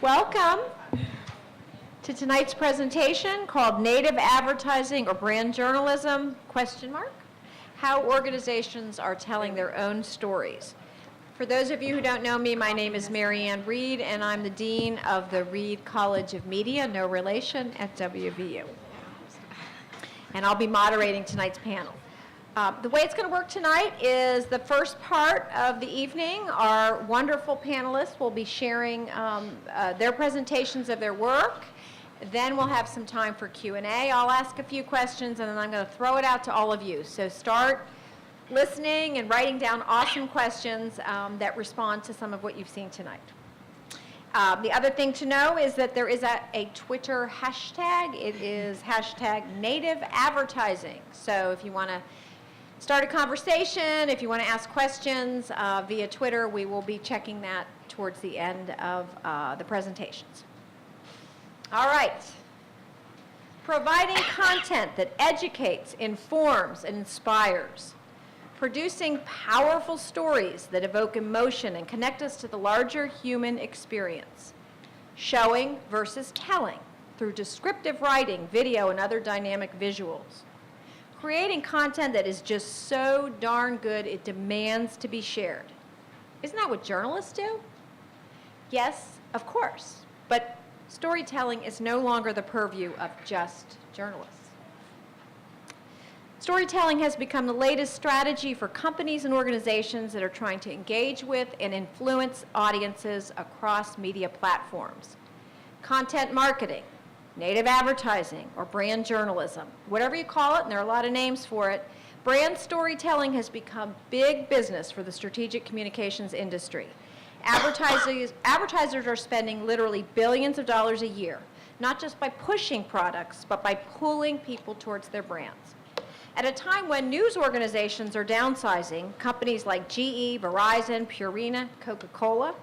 Welcome to tonight's presentation called Native Advertising or Brand Journalism, ? How organizations are telling their own stories. For those of you who don't know me, my name is Mary Ann Reed, and I'm the Dean of the Reed College of Media, no relation, at WVU. And I'll be moderating tonight's panel. The way it's going to work tonight is the first part of the evening, our wonderful panelists will be sharing their presentations of their work. Then we'll have some time for Q&A. I'll ask a few questions, and then I'm going to throw it out to all of you. So start listening and writing down awesome questions that respond to some of what you've seen tonight. The other thing to know is that there is a Twitter hashtag. It is hashtag Native Advertising. So if you want to start a conversation, if you want to ask questions via Twitter, we will be checking that towards the end of the presentations. All right. Providing content that educates, informs, and inspires. Producing powerful stories that evoke emotion and connect us to the larger human experience. Showing versus telling through descriptive writing, video, and other dynamic visuals. Creating content that is just so darn good it demands to be shared. Isn't that what journalists do? Yes, of course, but storytelling is no longer the purview of just journalists. Storytelling has become the latest strategy for companies and organizations that are trying to engage with and influence audiences across media platforms. Content marketing, native advertising, or brand journalism, whatever you call it, and there are a lot of names for it, brand storytelling has become big business for the strategic communications industry. Advertisers are spending literally billions of dollars a year, not just by pushing products, but by pulling people towards their brands. At a time when news organizations are downsizing, companies like GE, Verizon, Purina, Coca-Cola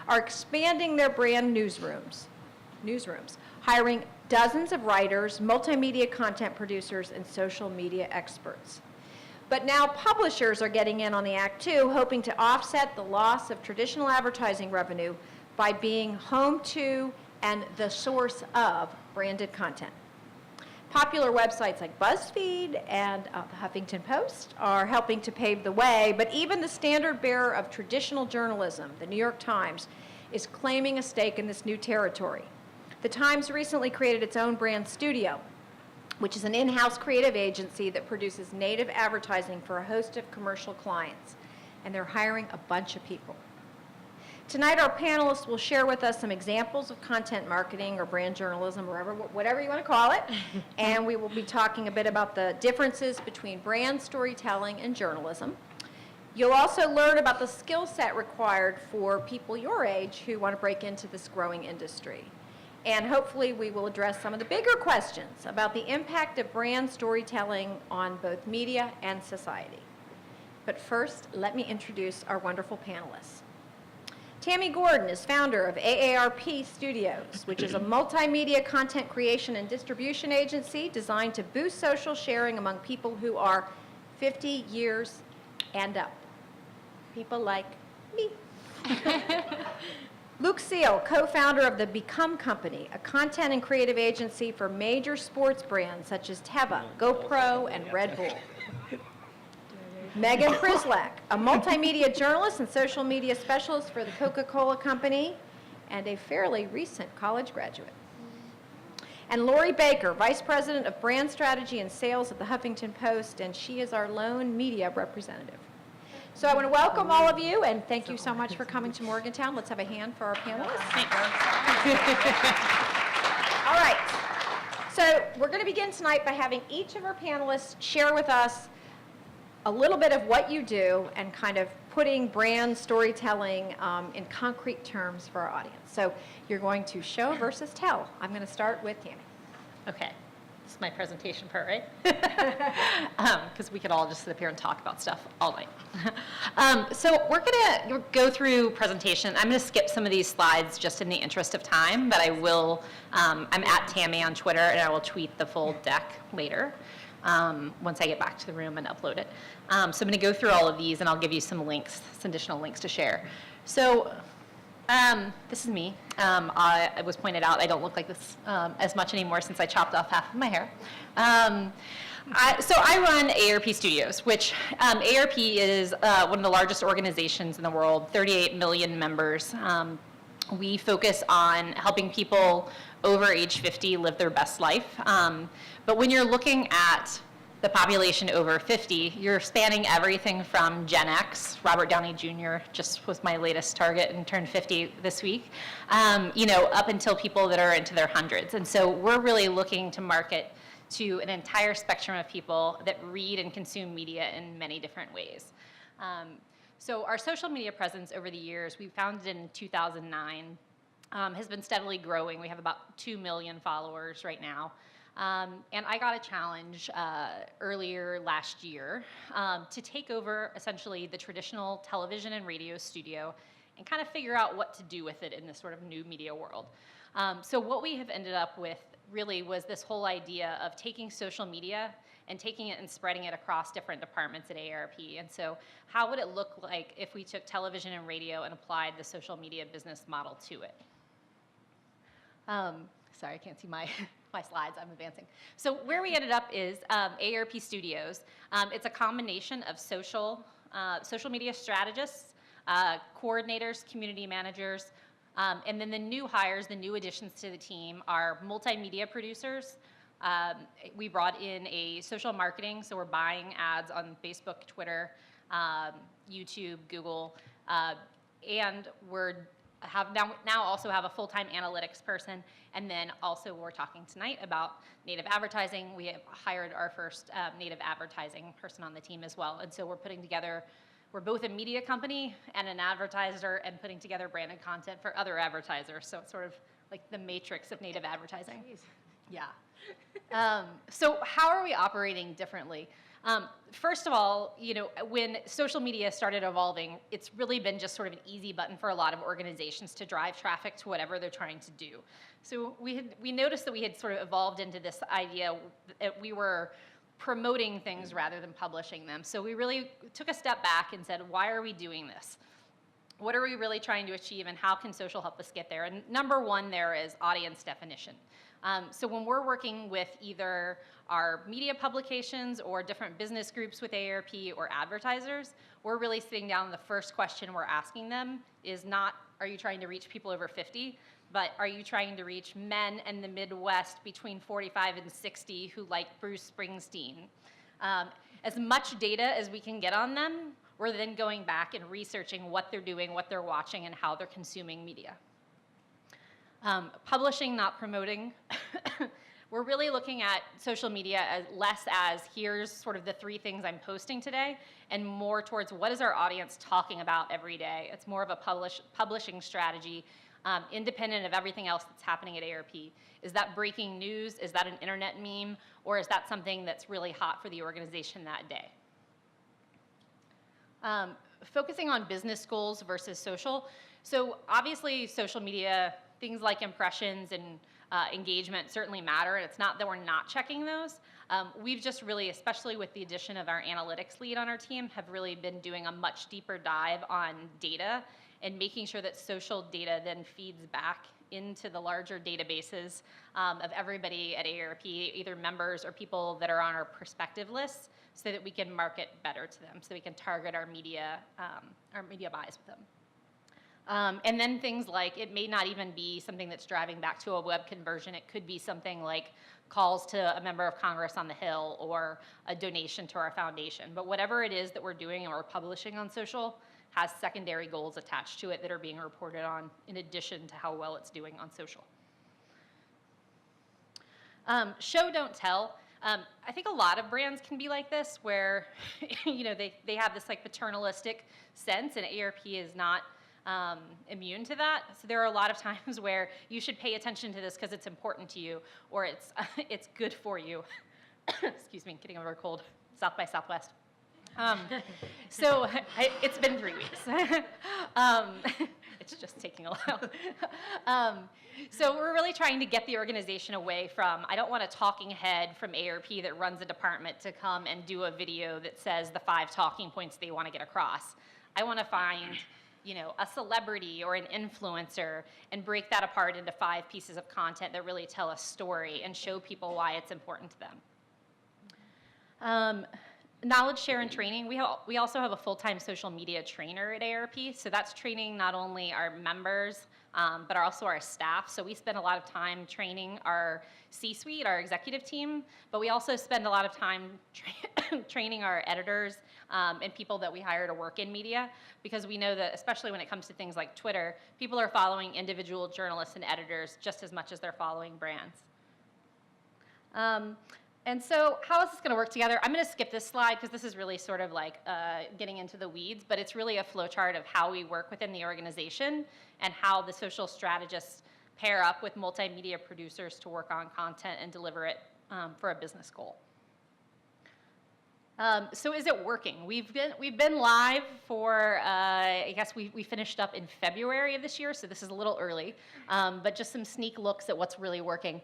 are expanding their brand newsrooms, hiring dozens of writers, multimedia content producers, and social media experts. But now publishers are getting in on the act too, hoping to offset the loss of traditional advertising revenue by being home to and the source of branded content. Popular websites like BuzzFeed and the Huffington Post are helping to pave the way, but even the standard bearer of traditional journalism, the New York Times, is claiming a stake in this new territory. The Times recently created its own brand studio, which is an in-house creative agency that produces native advertising for a host of commercial clients, and they're hiring a bunch of people. Tonight, our panelists will share with us some examples of content marketing or brand journalism, or whatever you want to call it, and we will be talking a bit about the differences between brand storytelling and journalism. You'll also learn about the skill set required for people your age who want to break into this growing industry. And hopefully we will address some of the bigger questions about the impact of brand storytelling on both media and society. But first, let me introduce our wonderful panelists. Tammy Gordon is founder of AARP Studios, which is a multimedia content creation and distribution agency designed to boost social sharing among people who are 50 years and up. People like me. Luke Seal, co-founder of the Become Company, a content and creative agency for major sports brands such as Teva, GoPro, and Red Bull. Megan Prislak, a multimedia journalist and social media specialist for the Coca-Cola Company, and a fairly recent college graduate. And Lori Baker, Vice President of Brand Strategy and Sales at the Huffington Post, and she is our lone media representative. So I want to welcome all of you, and thank you so much for coming to Morgantown. Let's have a hand for our panelists. All right. So we're going to begin tonight by having each of our panelists share with us a little bit of what you do and kind of putting brand storytelling in concrete terms for our audience. So you're going to show versus tell. I'm going to start with Tammy. Okay. This is my presentation part, right? Because we could all just sit up here and talk about stuff all night. So we're going to go through presentation. I'm going to skip some of these slides just in the interest of time, but I will, I'm at Tammy on Twitter, and I will tweet the full deck later once I get back to the room and upload it. So I'm going to go through all of these, and I'll give you some links, some additional links to share. So This is me. I was pointed out I don't look like this as much anymore since I chopped off half of my hair. So I run AARP Studios, which AARP is one of the largest organizations in the world, 38 million members. We focus on helping people over age 50 live their best life. But when you're looking at the population over 50, you're spanning everything from Gen X. Robert Downey Jr. just was my latest target and turned 50 this week, up until people that are into their hundreds. And so we're really looking to market to an entire spectrum of people that read and consume media in many different ways. So our social media presence over the years, we founded in 2009, has been steadily growing. We have about 2 million followers right now. And I got a challenge earlier last year to take over essentially the traditional television and radio studio and kind of figure out what to do with it in this sort of new media world. So what we have ended up with really was this whole idea of taking social media and taking it and spreading it across different departments at AARP. And so how would it look like if we took television and radio and applied the social media business model to it? Sorry, I can't see my slides, I'm advancing. So where we ended up is AARP Studios. It's a combination of social media strategists, coordinators, community managers, and then the new hires, the new additions to the team are multimedia producers. We brought in a social marketing, so we're buying ads on Facebook, Twitter, YouTube, Google, and now also have a full-time analytics person, and then also we're talking tonight about native advertising. We have hired our first native advertising person on the team as well, and so we're both a media company and an advertiser and putting together branded content for other advertisers, so it's sort of like the matrix of native advertising. Jeez. Yeah. So how are we operating differently? First of all, when social media started evolving, it's really been just sort of an easy button for a lot of organizations to drive traffic to whatever they're trying to do. So we noticed that we had sort of evolved into this idea that we were promoting things rather than publishing them. So we really took a step back and said, why are we doing this? What are we really trying to achieve, and how can social help us get there? And number one there is audience definition. So when we're working with either our media publications or different business groups with AARP or advertisers, we're really sitting down and the first question we're asking them is not, are you trying to reach people over 50, but are you trying to reach men in the Midwest between 45 and 60 who like Bruce Springsteen? As much data as we can get on them, we're then going back and researching what they're doing, what they're watching, and how they're consuming media. Publishing, not promoting. We're really looking at social media as less as here's sort of the 3 things I'm posting today, and more towards what is our audience talking about every day. It's more of a publishing strategy, independent of everything else that's happening at AARP. Is that breaking news? Is that an internet meme? Or is that something that's really hot for the organization that day? Focusing on business goals versus social. So obviously social media, things like impressions and engagement certainly matter, and it's not that we're not checking those. We've just really, especially with the addition of our analytics lead on our team, have really been doing a much deeper dive on data and making sure that social data then feeds back into the larger databases of everybody at AARP, either members or people that are on our prospective lists, so that we can market better to them, so we can target our media buys with them. And then things like, it may not even be something that's driving back to a web conversion. It could be something like calls to a member of Congress on the Hill or a donation to our foundation. But whatever it is that we're doing or publishing on social has secondary goals attached to it that are being reported on in addition to how well it's doing on social. Show, don't tell. I think a lot of brands can be like this, where they have this like paternalistic sense, and AARP is not immune to that. So there are a lot of times where you should pay attention to this because it's important to you, or it's good for you. Excuse me, getting over a cold. South by Southwest. So it's been 3 weeks. It's just taking a while. So we're really trying to get the organization away from, I don't want a talking head from AARP that runs a department to come and do a video that says the 5 talking points they want to get across. I want to find a celebrity or an influencer and break that apart into 5 pieces of content that really tell a story and show people why it's important to them. Knowledge share and training. We also have a full-time social media trainer at AARP, so that's training not only our members, but also our staff. So we spend a lot of time training our C-suite, our executive team, but we also spend a lot of time training our editors and people that we hire to work in media, because we know that, especially when it comes to things like Twitter, people are following individual journalists and editors just as much as they're following brands. And so how is this going to work together? I'm going to skip this slide because this is really sort of like getting into the weeds, but it's really a flowchart of how we work within the organization and how the social strategists pair up with multimedia producers to work on content and deliver it for a business goal. So is it working? We've been live for, I guess we finished up in February of this year, so this is a little early, but just some sneak looks at what's really working.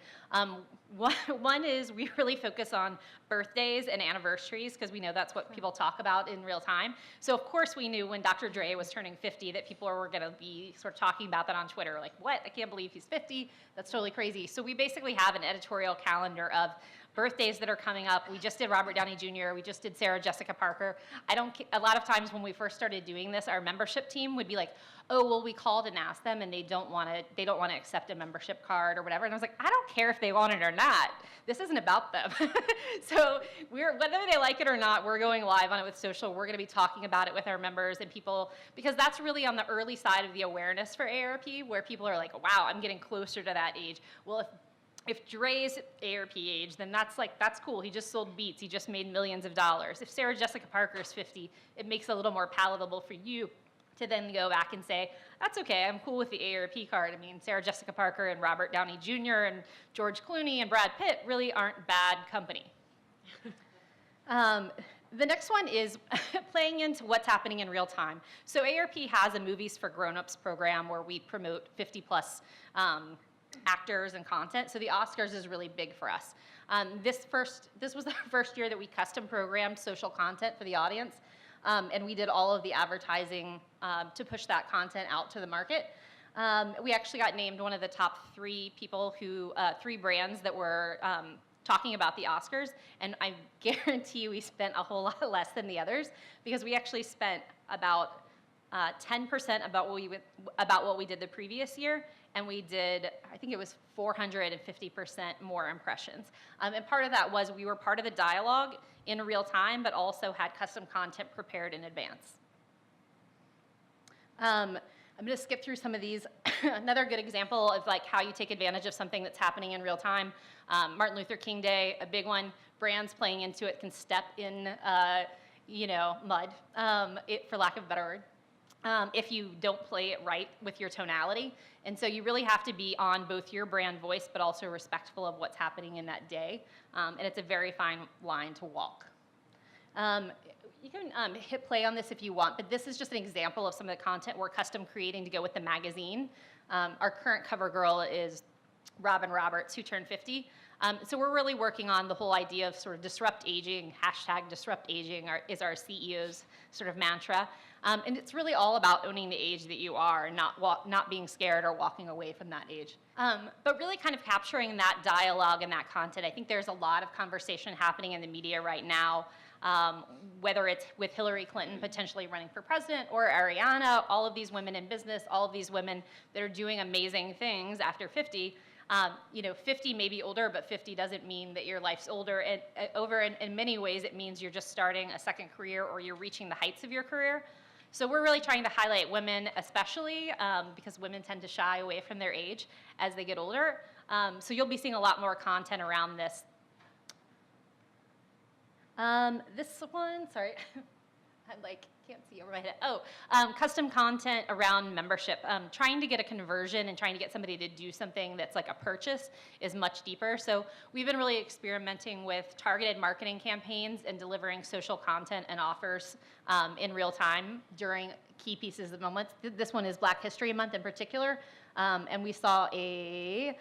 One is we really focus on birthdays and anniversaries because we know that's what people talk about in real time. So of course we knew when Dr. Dre was turning 50 that people were going to be sort of talking about that on Twitter, like, what? I can't believe he's 50. That's totally crazy. So we basically have an editorial calendar of birthdays that are coming up. We just did Robert Downey Jr. We just did Sarah Jessica Parker. A lot of times when we first started doing this, our membership team would be like, oh, well, we called and asked them and they don't want to accept a membership card or whatever. And I was like, I don't care if they want it or not. This isn't about them. So whether they like it or not, we're going live on it with social. We're going to be talking about it with our members and people, because that's really on the early side of the awareness for AARP, where people are like, wow, I'm getting closer to that age. Well, if Dre's AARP age, then that's cool. He just sold Beats. He just made millions of dollars. If Sarah Jessica Parker is 50, it makes it a little more palatable for you to then go back and say, that's okay, I'm cool with the AARP card. I mean, Sarah Jessica Parker and Robert Downey Jr. and George Clooney and Brad Pitt really aren't bad company. The next one is playing into what's happening in real time. So AARP has a Movies for Grown-Ups program where we promote 50-plus actors and content. So the Oscars is really big for us. This was the first year that we custom programmed social content for the audience. And we did all of the advertising to push that content out to the market. We actually got named one of the top 3 people who, 3 brands that were talking about the Oscars, and I guarantee you we spent a whole lot less than the others, because we actually spent about 10% about what we did the previous year, and we did, I think it was 450% more impressions. And part of that was we were part of the dialogue in real time, but also had custom content prepared in advance. I'm going to skip through some of these. Another good example of like how you take advantage of something that's happening in real time. Martin Luther King Day, a big one. Brands playing into it can step in, mud, for lack of a better word. If you don't play it right with your tonality. And so you really have to be on both your brand voice, but also respectful of what's happening in that day. And it's a very fine line to walk. You can hit play on this if you want, but this is just an example of some of the content we're custom creating to go with the magazine. Our current cover girl is Robin Roberts, who turned 50. So we're really working on the whole idea of sort of disrupt aging, #disruptaging is our CEO's sort of mantra. And it's really all about owning the age that you are and not being scared or walking away from that age. But really kind of capturing that dialogue and that content. I think there's a lot of conversation happening in the media right now, whether it's with Hillary Clinton potentially running for president or Ariana, all of these women in business, all of these women that are doing amazing things after 50. 50 may be older, but 50 doesn't mean that your life's over. In many ways, it means you're just starting a second career or you're reaching the heights of your career. So we're really trying to highlight women especially, because women tend to shy away from their age as they get older. So you'll be seeing a lot more content around this. This one, sorry. I'm like, can't see over my head. Custom content around membership. Trying to get a conversion and trying to get somebody to do something that's like a purchase is much deeper. So we've been really experimenting with targeted marketing campaigns and delivering social content and offers in real time during key pieces of moments. This one is Black History Month in particular. And we saw I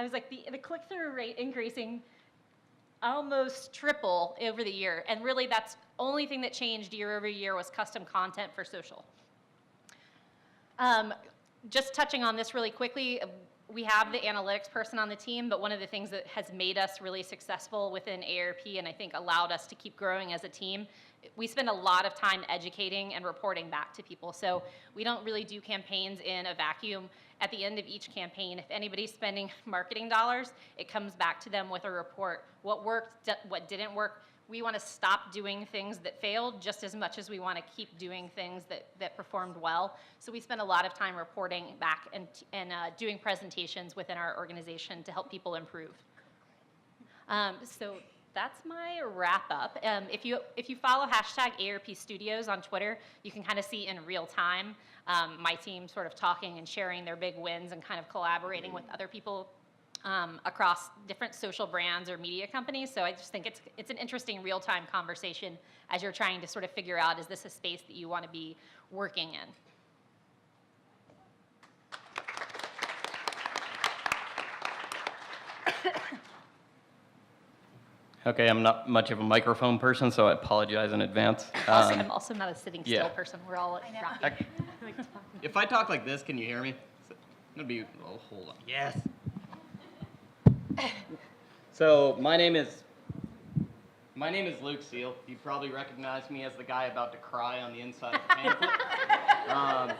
was like, the click-through rate increasing almost triple over the year. And really, that's only thing that changed year over year was custom content for social. Just touching on this really quickly, we have the analytics person on the team, but one of the things that has made us really successful within AARP and I think allowed us to keep growing as a team, we spend a lot of time educating and reporting back to people. So we don't really do campaigns in a vacuum. At the end of each campaign, if anybody's spending marketing dollars, it comes back to them with a report. What worked, what didn't work. We want to stop doing things that failed just as much as we want to keep doing things that performed well. So we spend a lot of time reporting back and doing presentations within our organization to help people improve. So that's my wrap up. If you follow hashtag AARP Studios on Twitter, you can kind of see in real time my team sort of talking and sharing their big wins and kind of collaborating with other people across different social brands or media companies. So I just think it's an interesting real-time conversation as you're trying to sort of figure out, is this a space that you want to be working in? Okay, I'm not much of a microphone person, so I apologize in advance. I'm also not a sitting still yeah. person. We're all rocking. If I talk like this, can you hear me? It'll be, oh, hold on. Yes. So my name is Luke Seal. You probably recognize me as the guy about to cry on the inside of the pamphlet.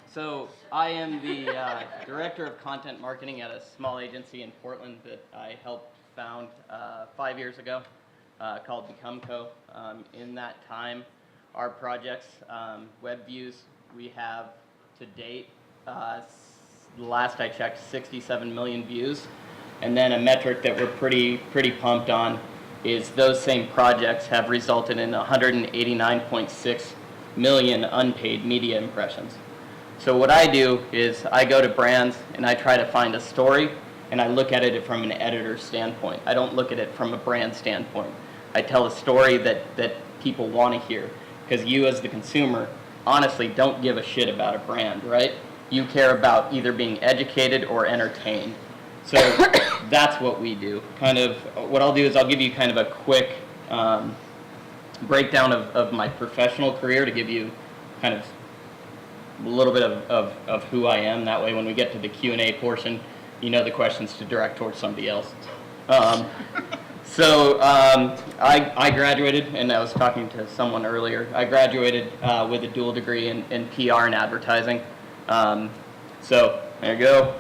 So I am the director of content marketing at a small agency in Portland that I helped found 5 years ago called BecomeCo. In that time, our projects, web views, we have to date, last I checked, 67 million views. And then a metric that we're pretty pumped on is those same projects have resulted in 189.6 million unpaid media impressions. So what I do is I go to brands and I try to find a story and I look at it from an editor's standpoint. I don't look at it from a brand standpoint. I tell a story that people want to hear, because you as the consumer honestly don't give a shit about a brand, right? You care about either being educated or entertained. So that's what we do. Kind of what I'll do is I'll give you kind of a quick breakdown of my professional career to give you kind of a little bit of who I am. That way when we get to the Q&A portion, you know the questions to direct towards somebody else. So I graduated, and I was talking to someone earlier, I graduated with a dual degree in PR and advertising. So there you go.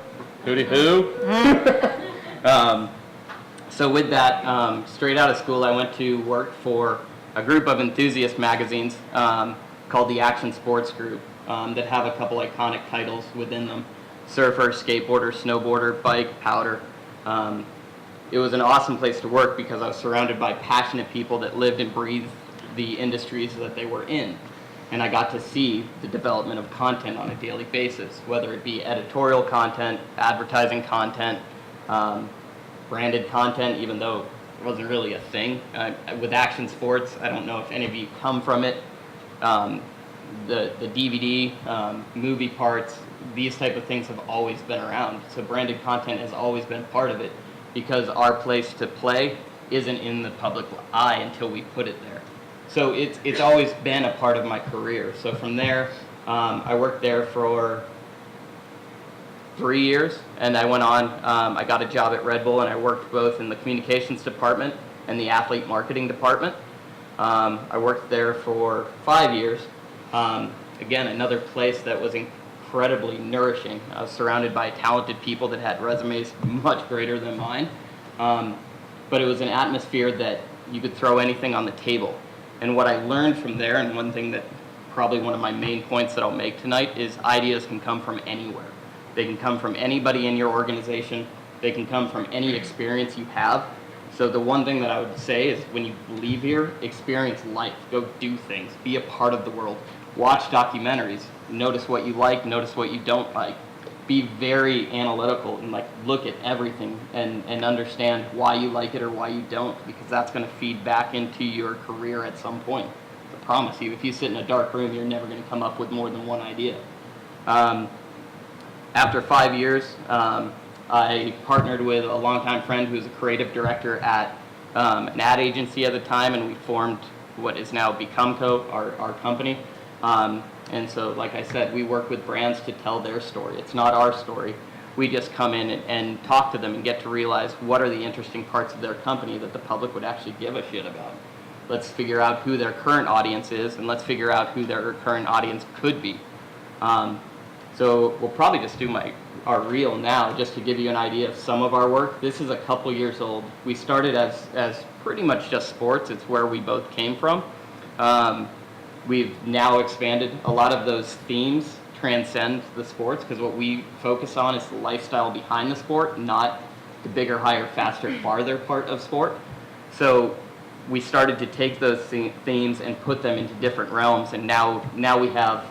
Hooty hoo. So with that, straight out of school, I went to work for a group of enthusiast magazines called the Action Sports Group that have a couple iconic titles within them: surfer, skateboarder, snowboarder, bike, powder. It was an awesome place to work because I was surrounded by passionate people that lived and breathed the industries that they were in. And I got to see the development of content on a daily basis, whether it be editorial content, advertising content, branded content, even though it wasn't really a thing. With Action Sports, I don't know if any of you come from it. The DVD, movie parts, these type of things have always been around. So branded content has always been part of it, because our place to play isn't in the public eye until we put it there. So it's always been a part of my career. So from there, I worked there for 3 years, and I went on, I got a job at Red Bull, and I worked both in the communications department and the athlete marketing department. I worked there for 5 years. Again, another place that was incredibly nourishing. I was surrounded by talented people that had resumes much greater than mine. But it was an atmosphere that you could throw anything on the table. And what I learned from there, and one thing that probably one of my main points that I'll make tonight, is ideas can come from anywhere. They can come from anybody in your organization. They can come from any experience you have. So the one thing that I would say is when you leave here, experience life. Go do things. Be a part of the world. Watch documentaries. Notice what you like. Notice what you don't like. Be very analytical and look at everything and understand why you like it or why you don't, because that's going to feed back into your career at some point. I promise you, if you sit in a dark room, you're never going to come up with more than one idea. After 5 years, I partnered with a longtime friend who's a creative director at an ad agency at the time, and we formed what is now Becomco, our company. And so, like I said, we work with brands to tell their story. It's not our story. We just come in and talk to them and get to realize what are the interesting parts of their company that the public would actually give a shit about. Let's figure out who their current audience is, and let's figure out who their current audience could be. So we'll probably just do our reel now, just to give you an idea of some of our work. This is a couple years old. We started as pretty much just sports. It's where we both came from. We've now expanded. A lot of those themes transcend the sports, because what we focus on is the lifestyle behind the sport, not the bigger, higher, faster, farther part of sport. So we started to take those themes and put them into different realms, and now we have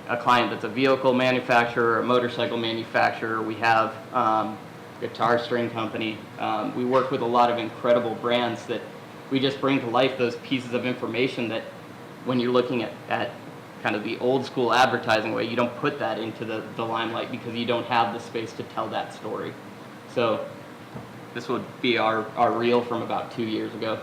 a client that's a vehicle manufacturer, a motorcycle manufacturer. We have guitar string company. We work with a lot of incredible brands that we just bring to life those pieces of information that when you're looking at kind of the old school advertising way, you don't put that into the limelight because you don't have the space to tell that story. So this would be our reel from about 2 years ago.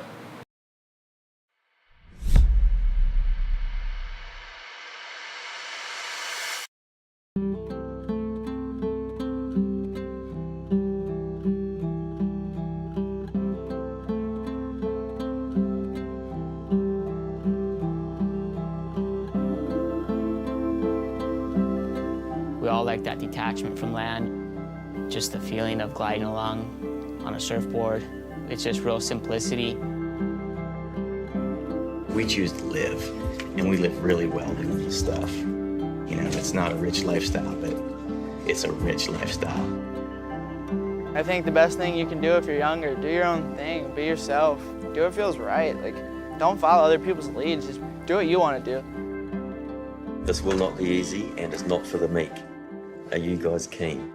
We all like that detachment from land, just the feeling of gliding along on a surfboard. It's just real simplicity. We choose to live, and we live really well doing this stuff. You know, it's not a rich lifestyle, but it's a rich lifestyle. I think the best thing you can do if you're younger, do your own thing, be yourself, do what feels right. Like, don't follow other people's leads, just do what you want to do. This will not be easy, and it's not for the meek. Are you guys keen?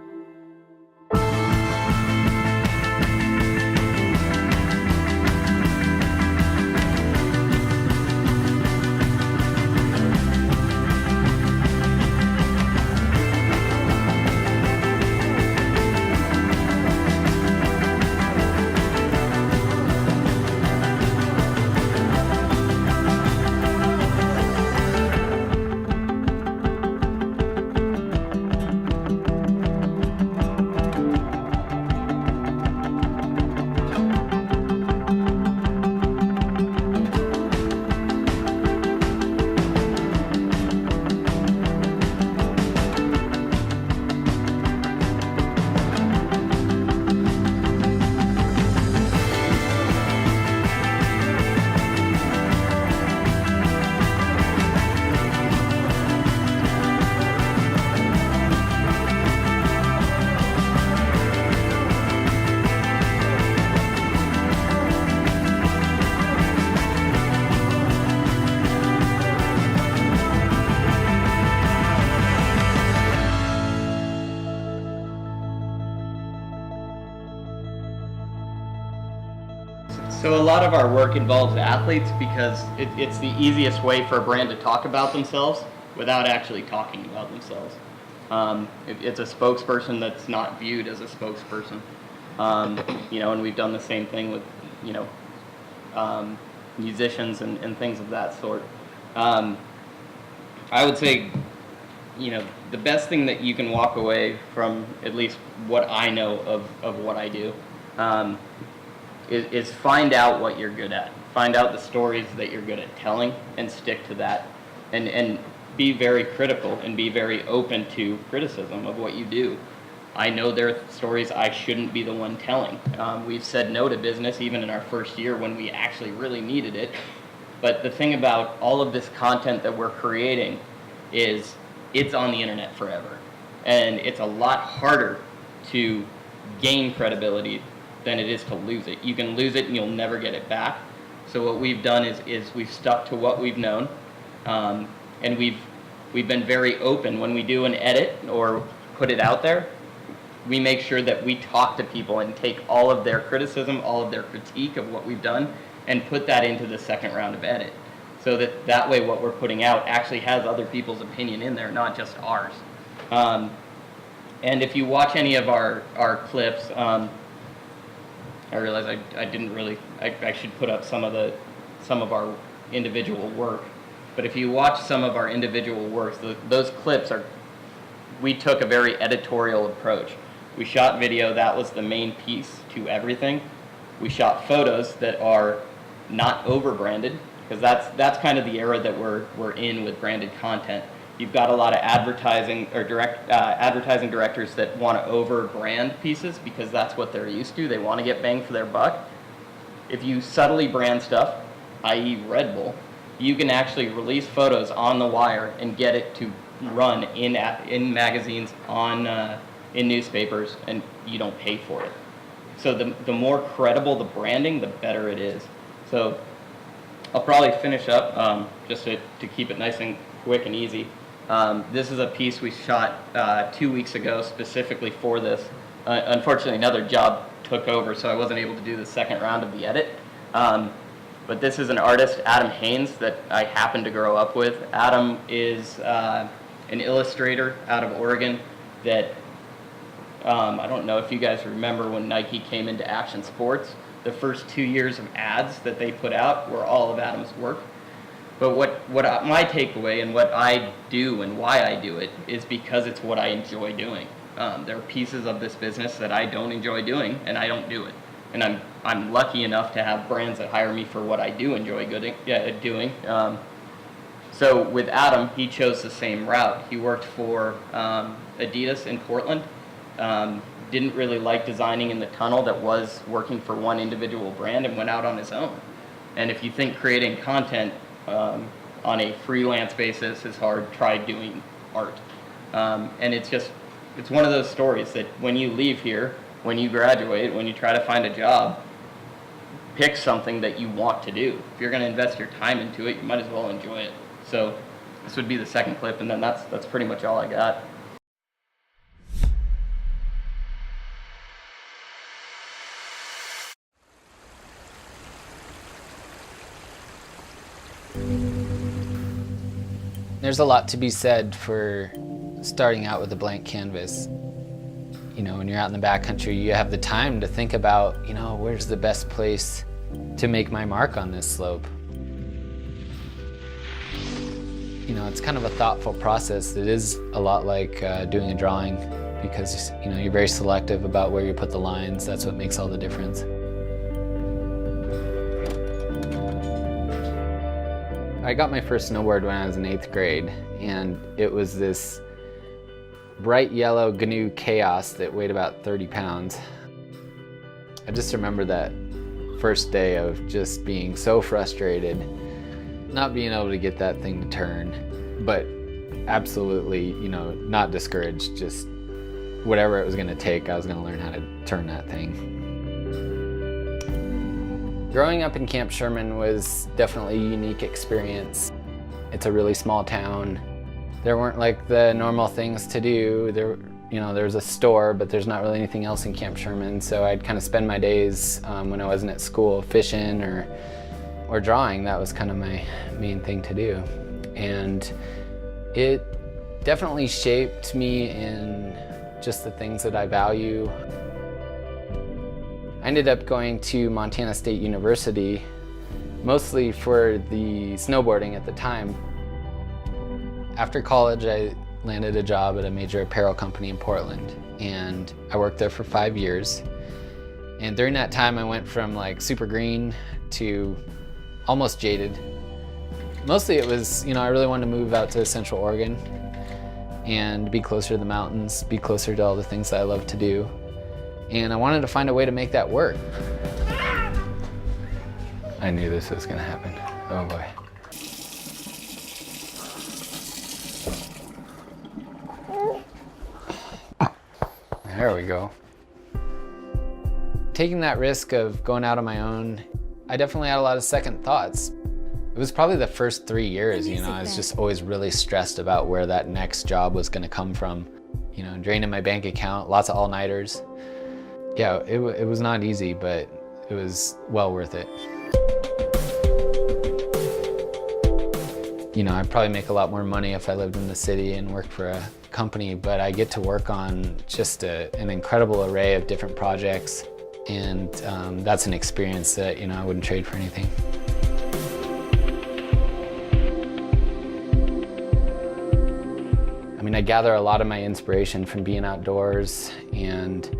So a lot of our work involves athletes because it's the easiest way for a brand to talk about themselves without actually talking about themselves. It's a spokesperson that's not viewed as a spokesperson. And we've done the same thing with, musicians and things of that sort. I would say, the best thing that you can walk away from, at least what I know of what I do, is find out what you're good at. Find out the stories that you're good at telling and stick to that. And be very critical and be very open to criticism of what you do. I know there are stories I shouldn't be the one telling. We've said no to business even in our first year when we actually really needed it. But the thing about all of this content that we're creating is it's on the internet forever. And it's a lot harder to gain credibility than it is to lose it. You can lose it and you'll never get it back. So what we've done is we've stuck to what we've known, and we've been very open. When we do an edit or put it out there, we make sure that we talk to people and take all of their criticism, all of their critique of what we've done, and put that into the second round of edit. So that way what we're putting out actually has other people's opinion in there, not just ours. And if you watch any of our clips, I realized I didn't really, I should put up some of our individual work. But if you watch some of our individual works, those clips we took a very editorial approach. We shot video, that was the main piece to everything. We shot photos that are not over-branded, because that's kind of the era that we're in with branded content. You've got a lot of advertising directors that want to over-brand pieces because that's what they're used to. They want to get bang for their buck. If you subtly brand stuff, i.e. Red Bull, you can actually release photos on the wire and get it to run in magazines, in newspapers, and you don't pay for it. So the more credible the branding, the better it is. So I'll probably finish up just to keep it nice and quick and easy. This is a piece we shot 2 weeks ago specifically for this. Unfortunately, another job took over, so I wasn't able to do the second round of the edit. But this is an artist, Adam Haynes, that I happen to grow up with. Adam is an illustrator out of Oregon that, I don't know if you guys remember when Nike came into action sports, the first 2 years of ads that they put out were all of Adam's work. But my takeaway and what I do and why I do it is because it's what I enjoy doing. There are pieces of this business that I don't enjoy doing, and I don't do it. And I'm lucky enough to have brands that hire me for what I do enjoy doing. So with Adam, he chose the same route. He worked for Adidas in Portland. Didn't really like designing in the tunnel that was working for one individual brand and went out on his own. And if you think creating content on a freelance basis is hard, try doing art. And it's one of those stories that when you leave here, when you graduate, when you try to find a job, pick something that you want to do. If you're going to invest your time into it, you might as well enjoy it. So this would be the second clip, and then that's pretty much all I got. There's a lot to be said for starting out with a blank canvas. You know, when you're out in the backcountry, you have the time to think about, you know, where's the best place to make my mark on this slope? You know, it's kind of a thoughtful process. It is a lot like doing a drawing because, you know, you're very selective about where you put the lines. That's what makes all the difference. I got my first snowboard when I was in 8th grade, and it was this bright yellow GNU Chaos that weighed about 30 pounds. I just remember that first day of just being so frustrated, not being able to get that thing to turn, but absolutely, you know, not discouraged, just whatever it was gonna take, I was gonna learn how to turn that thing. Growing up in Camp Sherman was definitely a unique experience. It's a really small town. There weren't like the normal things to do. There was a store, but there's not really anything else in Camp Sherman. So I'd kind of spend my days when I wasn't at school fishing or drawing. That was kind of my main thing to do. And it definitely shaped me in just the things that I value. I ended up going to Montana State University, mostly for the snowboarding at the time. After college, I landed a job at a major apparel company in Portland, and I worked there for 5 years. And during that time, I went from like super green to almost jaded. Mostly it was, you know, I really wanted to move out to Central Oregon and be closer to the mountains, be closer to all the things that I love to do. And I wanted to find a way to make that work. I knew this was gonna happen. Oh boy. There we go. Taking that risk of going out on my own, I definitely had a lot of second thoughts. It was probably the first 3 years, you know, I was just always really stressed about where that next job was gonna come from. You know, draining my bank account, lots of all-nighters. Yeah, it was not easy, but it was well worth it. You know, I'd probably make a lot more money if I lived in the city and worked for a company, but I get to work on just an incredible array of different projects. And that's an experience that, I wouldn't trade for anything. I mean, I gather a lot of my inspiration from being outdoors and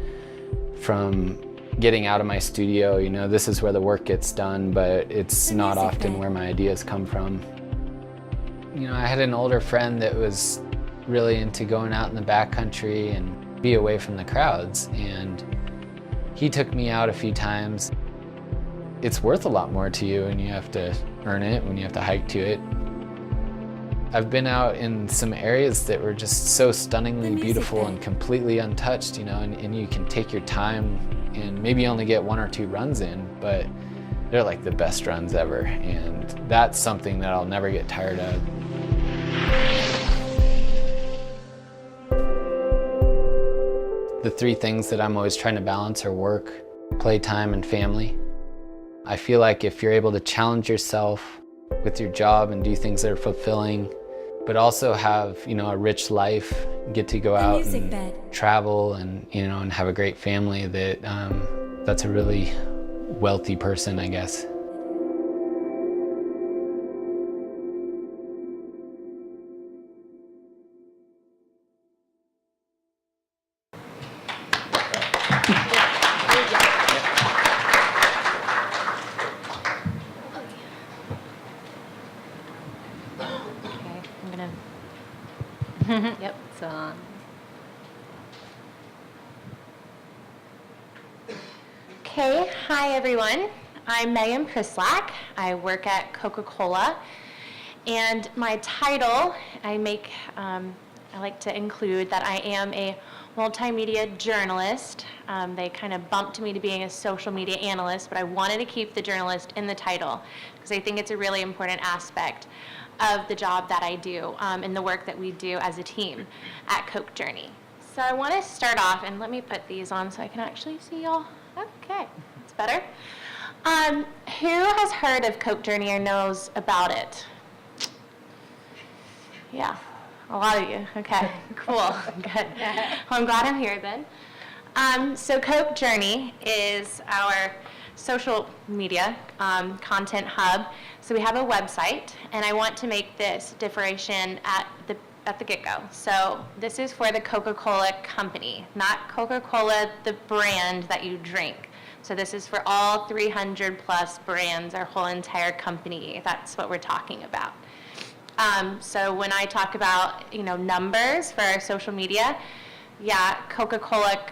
from getting out of my studio. This is where the work gets done, but it's not often where my ideas come from. I had an older friend that was really into going out in the backcountry and be away from the crowds, and he took me out a few times. It's worth a lot more to you, and you have to earn it when you have to hike to it. I've been out in some areas that were just so stunningly beautiful and completely untouched, and you can take your time and maybe only get 1 or 2 runs in, but they're like the best runs ever, and that's something that I'll never get tired of. The 3 things that I'm always trying to balance are work, playtime, and family. I feel like if you're able to challenge yourself with your job and do things that are fulfilling, but also have, a rich life, get to go out and travel and, and have a great family, that's a really wealthy person, I guess. Yep, it's on. Okay, hi everyone. I'm Megan Prislack. I work at Coca-Cola, and my title, I like to include that I am a multimedia journalist. They kind of bumped me to being a social media analyst, but I wanted to keep the journalist in the title because I think it's a really important aspect of the job that I do and the work that we do as a team at Coke Journey. So I want to start off, and let me put these on so I can actually see y'all. Okay, it's better. Who has heard of Coke Journey or knows about it? Yeah, a lot of you. Okay, cool, good. Well, I'm glad I'm here then. So Coke Journey is our social media content hub. So we have a website, and I want to make this differentiation at the get-go. So this is for the Coca-Cola company, not Coca-Cola the brand that you drink. So this is for all 300 plus brands, our whole entire company. That's what we're talking about. So when I talk about numbers for our social media, yeah, Coca-Cola,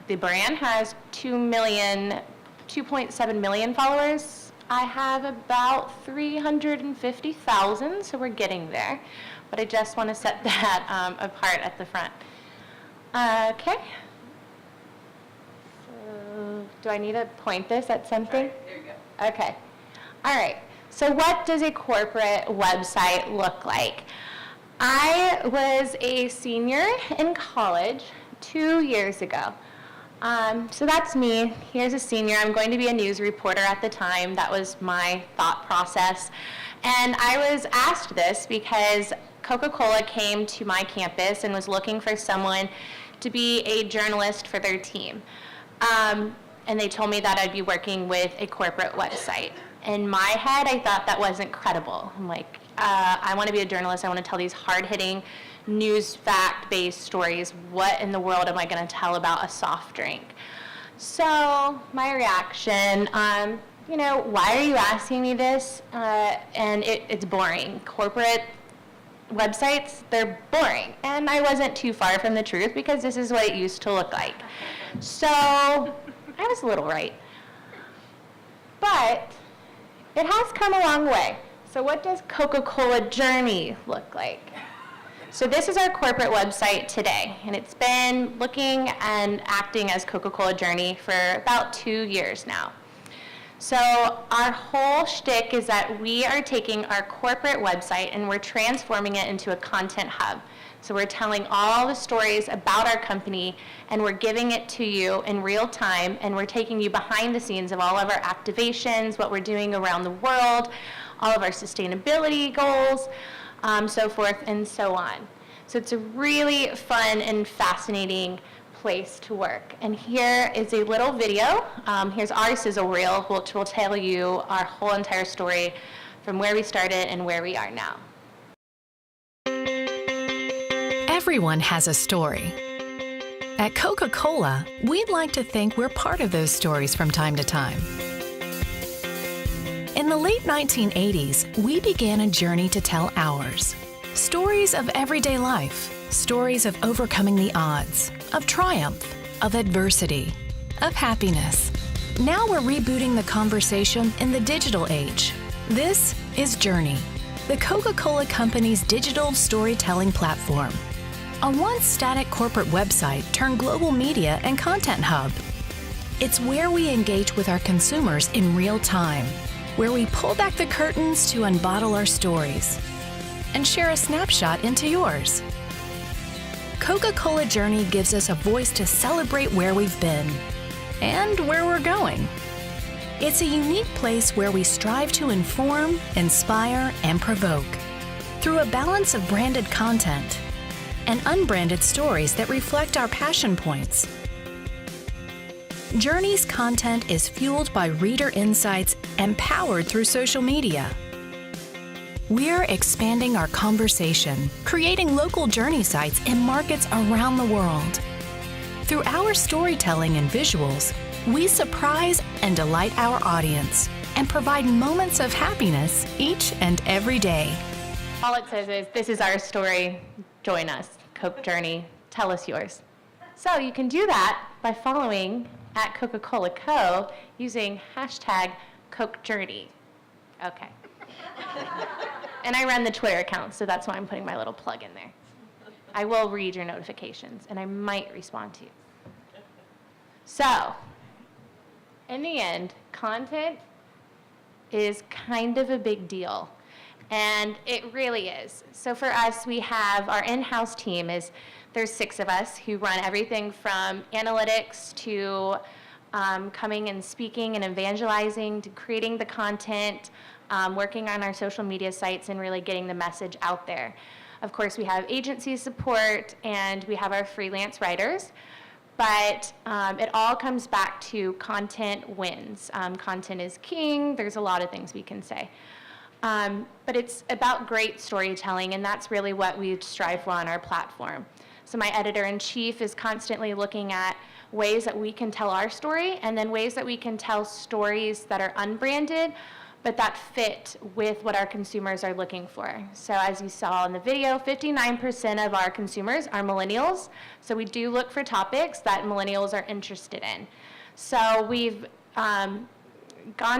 the brand has 2.7 million followers. I have about 350,000, so we're getting there. But I just want to set that apart at the front. Okay. So, do I need to point this at something? Right, there you go. Okay. All right. So what does a corporate website look like? I was a senior in college 2 years ago. So that's me. Here's a senior. I'm going to be a news reporter at the time. That was my thought process. And I was asked this because Coca-Cola came to my campus and was looking for someone to be a journalist for their team. And they told me that I'd be working with a corporate website. In my head, I thought that wasn't credible. I'm like, I want to be a journalist. I want to tell these hard-hitting news fact-based stories. What in the world am I going to tell about a soft drink? So my reaction, why are you asking me this? And it's boring. Corporate websites, they're boring. And I wasn't too far from the truth because this is what it used to look like. So I was a little right. But it has come a long way. So what does Coca-Cola Journey look like? So this is our corporate website today, and it's been looking and acting as Coca-Cola Journey for about 2 years now. So our whole shtick is that we are taking our corporate website and we're transforming it into a content hub. So we're telling all the stories about our company, and we're giving it to you in real time, and we're taking you behind the scenes of all of our activations, what we're doing around the world, all of our sustainability goals, so forth and so on. So it's a really fun and fascinating place to work. And here is a little video. Here's our sizzle reel, which will tell you our whole entire story from where we started and where we are now. Everyone has a story. At Coca-Cola, we'd like to think we're part of those stories from time to time. In the late 1980s, we began a journey to tell ours. Stories of everyday life, stories of overcoming the odds, of triumph, of adversity, of happiness. Now we're rebooting the conversation in the digital age. This is Journey, the Coca-Cola Company's digital storytelling platform. A once static corporate website turned global media and content hub. It's where we engage with our consumers in real time, where we pull back the curtains to unbottle our stories and share a snapshot into yours. Coca-Cola Journey gives us a voice to celebrate where we've been and where we're going. It's a unique place where we strive to inform, inspire, and provoke through a balance of branded content and unbranded stories that reflect our passion points. Journey's content is fueled by reader insights and powered through social media. We're expanding our conversation, creating local Journey sites in markets around the world. Through our storytelling and visuals, we surprise and delight our audience and provide moments of happiness each and every day. All it says is, this is our story, join us, Coke Journey, tell us yours. So you can do that by following at Coca-Cola Co. using hashtag Coke Journey. Okay. And I run the Twitter account, so that's why I'm putting my little plug in there. I will read your notifications, and I might respond to you. So, in the end, content is kind of a big deal, and it really is. So for us, we have our in-house team there's 6 of us who run everything from analytics to coming and speaking and evangelizing to creating the content, working on our social media sites and really getting the message out there. Of course, we have agency support and we have our freelance writers, but it all comes back to content wins. Content is king. There's a lot of things we can say. But it's about great storytelling, and that's really what we strive for on our platform. So my editor-in-chief is constantly looking at ways that we can tell our story and then ways that we can tell stories that are unbranded, but that fit with what our consumers are looking for. So as you saw in the video, 59% of our consumers are millennials. So we do look for topics that millennials are interested in. So we've gone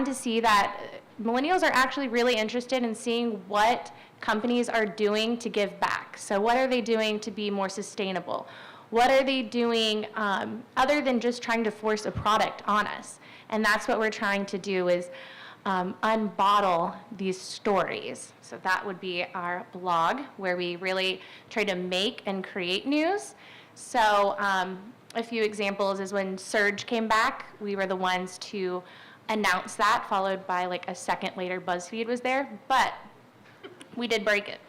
to see that millennials are actually really interested in seeing what companies are doing to give back. So what are they doing to be more sustainable? What are they doing other than just trying to force a product on us? And that's what we're trying to do is unbottle these stories. So that would be our blog, where we really try to make and create news. So a few examples is when Surge came back, we were the ones to announce that, followed by like a second later BuzzFeed was there, but we did break it.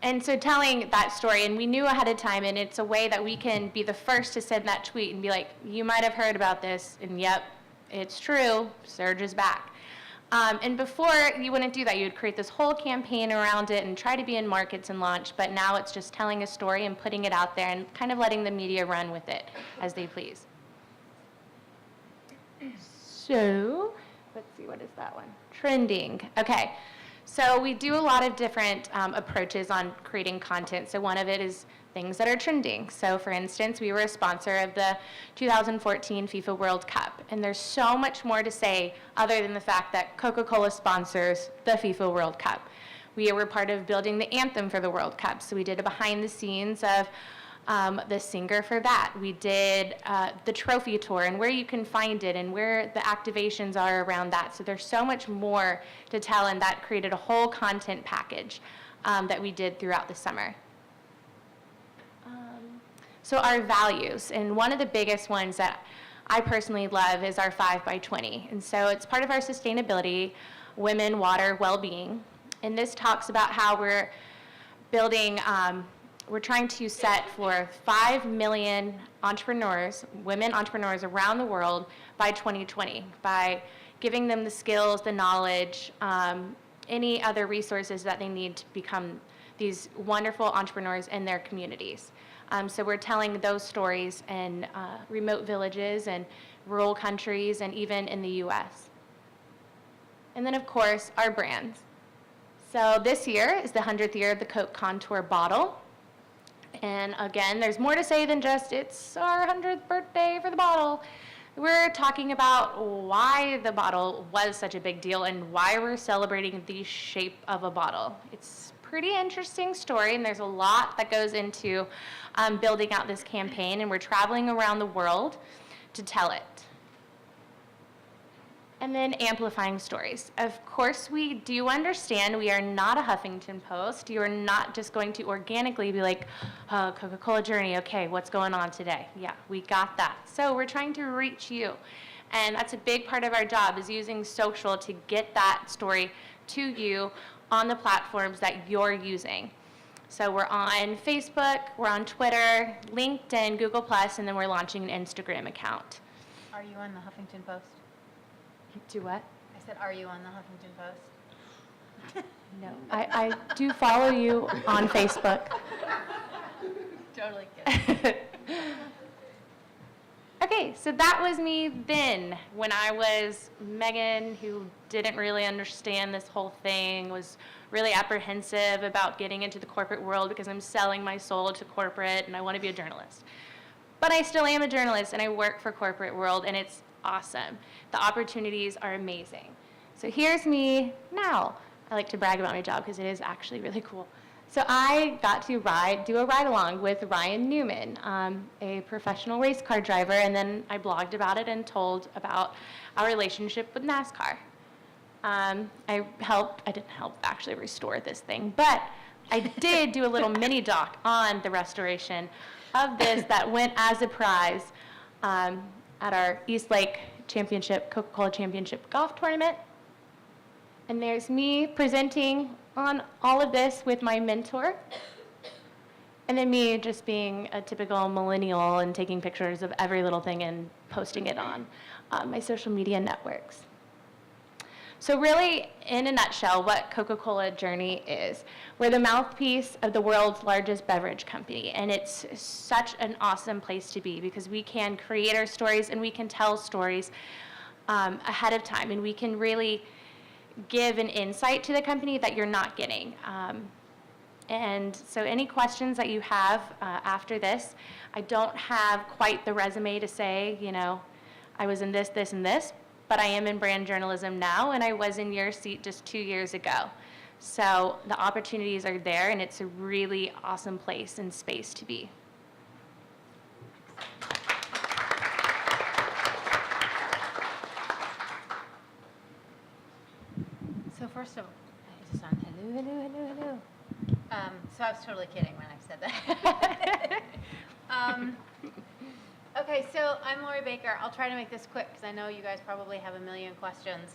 And so telling that story, and we knew ahead of time, and it's a way that we can be the first to send that tweet and be like, you might have heard about this, and yep, it's true, Surge is back. And before, you wouldn't do that. You would create this whole campaign around it and try to be in markets and launch, but now it's just telling a story and putting it out there and kind of letting the media run with it as they please. So, let's see, what is that one? Trending. Okay. So we do a lot of different approaches on creating content. So one of it is things that are trending. So for instance, we were a sponsor of the 2014 FIFA World Cup. And there's so much more to say other than the fact that Coca-Cola sponsors the FIFA World Cup. We were part of building the anthem for the World Cup. So we did a behind the scenes of the singer for that. We did the trophy tour and where you can find it and where the activations are around that. So there's so much more to tell, and that created a whole content package that we did throughout the summer. So our values, and one of the biggest ones that I personally love is our 5x20. And so it's part of our sustainability, women, water, well-being. And this talks about how we're building we're trying to set for 5 million entrepreneurs, women entrepreneurs around the world by 2020, by giving them the skills, the knowledge, any other resources that they need to become these wonderful entrepreneurs in their communities. So we're telling those stories in remote villages and rural countries and even in the US. And then of course, our brands. So this year is the 100th year of the Coke Contour bottle. And again, there's more to say than just it's our 100th birthday for the bottle. We're talking about why the bottle was such a big deal and why we're celebrating the shape of a bottle. It's a pretty interesting story, and there's a lot that goes into building out this campaign, and we're traveling around the world to tell it. And then amplifying stories. Of course, we do understand we are not a Huffington Post. You are not just going to organically be like, oh, Coca-Cola Journey, okay, what's going on today? Yeah, we got that. So we're trying to reach you. And that's a big part of our job, is using social to get that story to you on the platforms that you're using. So we're on Facebook, we're on Twitter, LinkedIn, Google+, and then we're launching an Instagram account. Are you on the Huffington Post? Do what? I said, are you on the Huffington Post? No. I do follow you on Facebook. Totally kidding. Okay, so that was me then, when I was Megan, who didn't really understand this whole thing, was really apprehensive about getting into the corporate world because I'm selling my soul to corporate and I want to be a journalist. But I still am a journalist and I work for corporate world, and it's awesome. The opportunities are amazing. So here's me now. I like to brag about my job because it is actually really cool. So I got to do a ride along with Ryan Newman, a professional race car driver, and then I blogged about it and told about our relationship with NASCAR. I didn't help actually restore this thing, but I did do a little mini doc on the restoration of this that went as a prize at our East Lake Championship, Coca-Cola Championship golf tournament. And there's me presenting on all of this with my mentor. And then me just being a typical millennial and taking pictures of every little thing and posting it on my social media networks. So really, in a nutshell, what Coca-Cola Journey is, we're the mouthpiece of the world's largest beverage company, and it's such an awesome place to be because we can create our stories and we can tell stories ahead of time, and we can really give an insight to the company that you're not getting. And so any questions that you have after this, I don't have quite the resume to say, you know, I was in this, this, and this, but I am in brand journalism now, and I was in your seat just 2 years ago. So the opportunities are there, and it's a really awesome place and space to be. So first of all, I just on hello, hello, hello, hello. So I was totally kidding when I said that. Okay, so I'm Lori Baker. I'll try to make this quick because I know you guys probably have a million questions.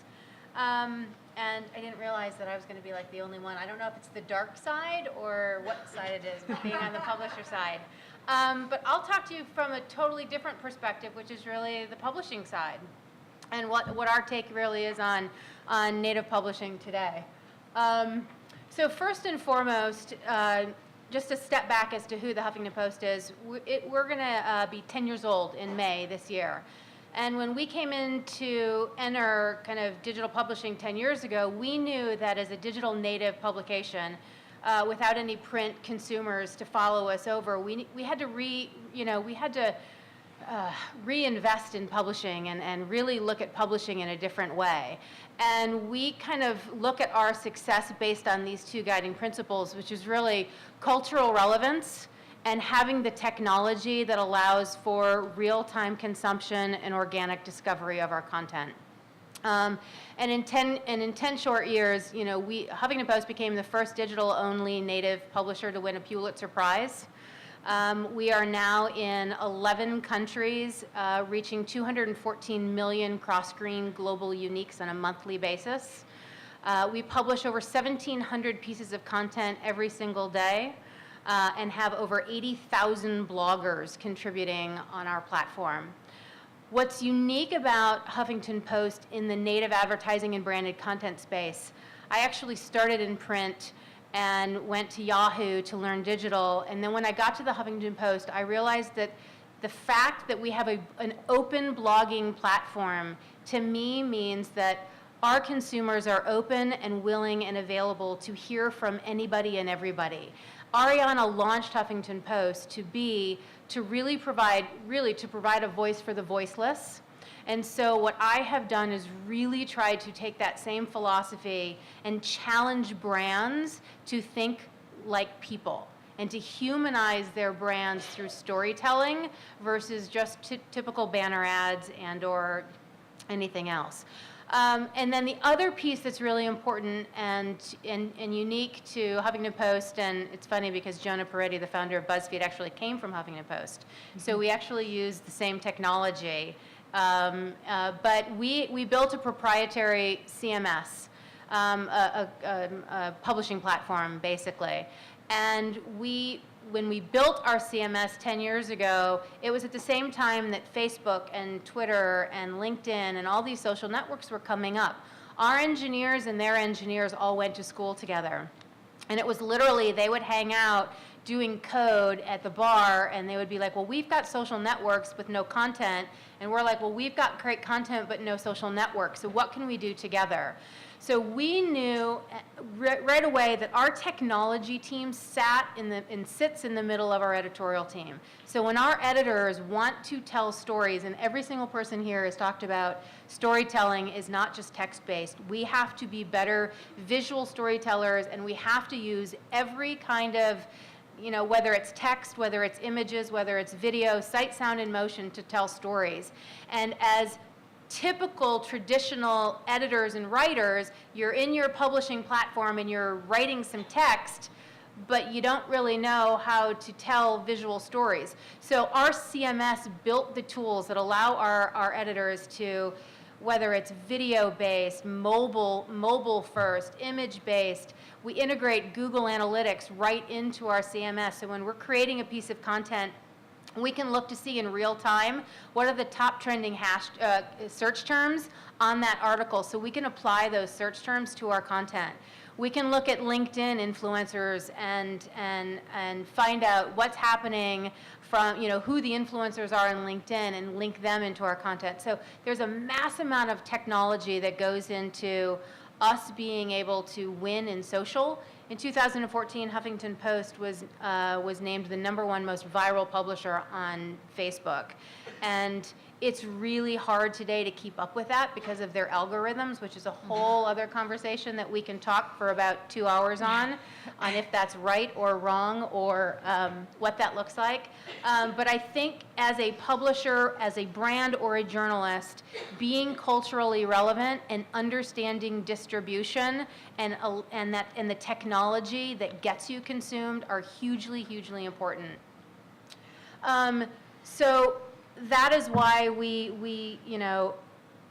And I didn't realize that I was going to be like the only one. I don't know if it's the dark side or what side it is, being on the publisher side. But I'll talk to you from a totally different perspective, which is really the publishing side, and what our take really is on native publishing today. So first and foremost, just a step back as to who the Huffington Post is, we're going to be 10 years old in May this year. And when we came in to enter kind of digital publishing 10 years ago, we knew that as a digital native publication, without any print consumers to follow us over, we had to reinvest in publishing and really look at publishing in a different way. And we kind of look at our success based on these two guiding principles, which is really cultural relevance and having the technology that allows for real-time consumption and organic discovery of our content. And in 10 short years, you know, Huffington Post became the first digital-only native publisher to win a Pulitzer Prize. We are now in 11 countries, reaching 214 million cross-screen global uniques on a monthly basis. We publish over 1,700 pieces of content every single day. and have over 80,000 bloggers contributing on our platform. What's unique about Huffington Post in the native advertising and branded content space, I actually started in print and went to Yahoo to learn digital, and then when I got to the Huffington Post, I realized that the fact that we have an open blogging platform, to me, means that our consumers are open and willing and available to hear from anybody and everybody. Ariana launched Huffington Post to really provide a voice for the voiceless. And so what I have done is really try to take that same philosophy and challenge brands to think like people and to humanize their brands through storytelling versus just typical banner ads and or anything else. And then the other piece that's really important and unique to Huffington Post, and it's funny because Jonah Peretti, the founder of BuzzFeed, actually came from Huffington Post. So we actually use the same technology. But we built a proprietary CMS, a publishing platform, basically. And when we built our CMS 10 years ago, it was at the same time that Facebook and Twitter and LinkedIn and all these social networks were coming up. Our engineers and their engineers all went to school together. And it was literally, they would hang out doing code at the bar, and they would be like, well, we've got social networks with no content. And we're like, well, we've got great content but no social network. So what can we do together? So we knew right away that our technology team sits in the middle of our editorial team. So when our editors want to tell stories, and every single person here has talked about storytelling is not just text-based, we have to be better visual storytellers, and we have to use every kind of, whether it's text, whether it's images, whether it's video, sight, sound, and motion to tell stories. And as typical traditional editors and writers, you're in your publishing platform and you're writing some text, but you don't really know how to tell visual stories. So our CMS built the tools that allow our editors to, whether it's video-based, mobile first, image-based, we integrate Google Analytics right into our CMS. So when we're creating a piece of content, we can look to see in real time what are the top trending search terms on that article, so we can apply those search terms to our content. We can look at LinkedIn influencers and find out what's happening from, who the influencers are in LinkedIn and link them into our content. So there's a mass amount of technology that goes into us being able to win in social. In 2014, Huffington Post was named the #1 most viral publisher on Facebook. And it's really hard today to keep up with that because of their algorithms, which is a whole other conversation that we can talk for about 2 hours on if that's right or wrong or what that looks like. But I think as a publisher, as a brand or a journalist, being culturally relevant and understanding distribution and the technology that gets you consumed are hugely, hugely important. So that is why we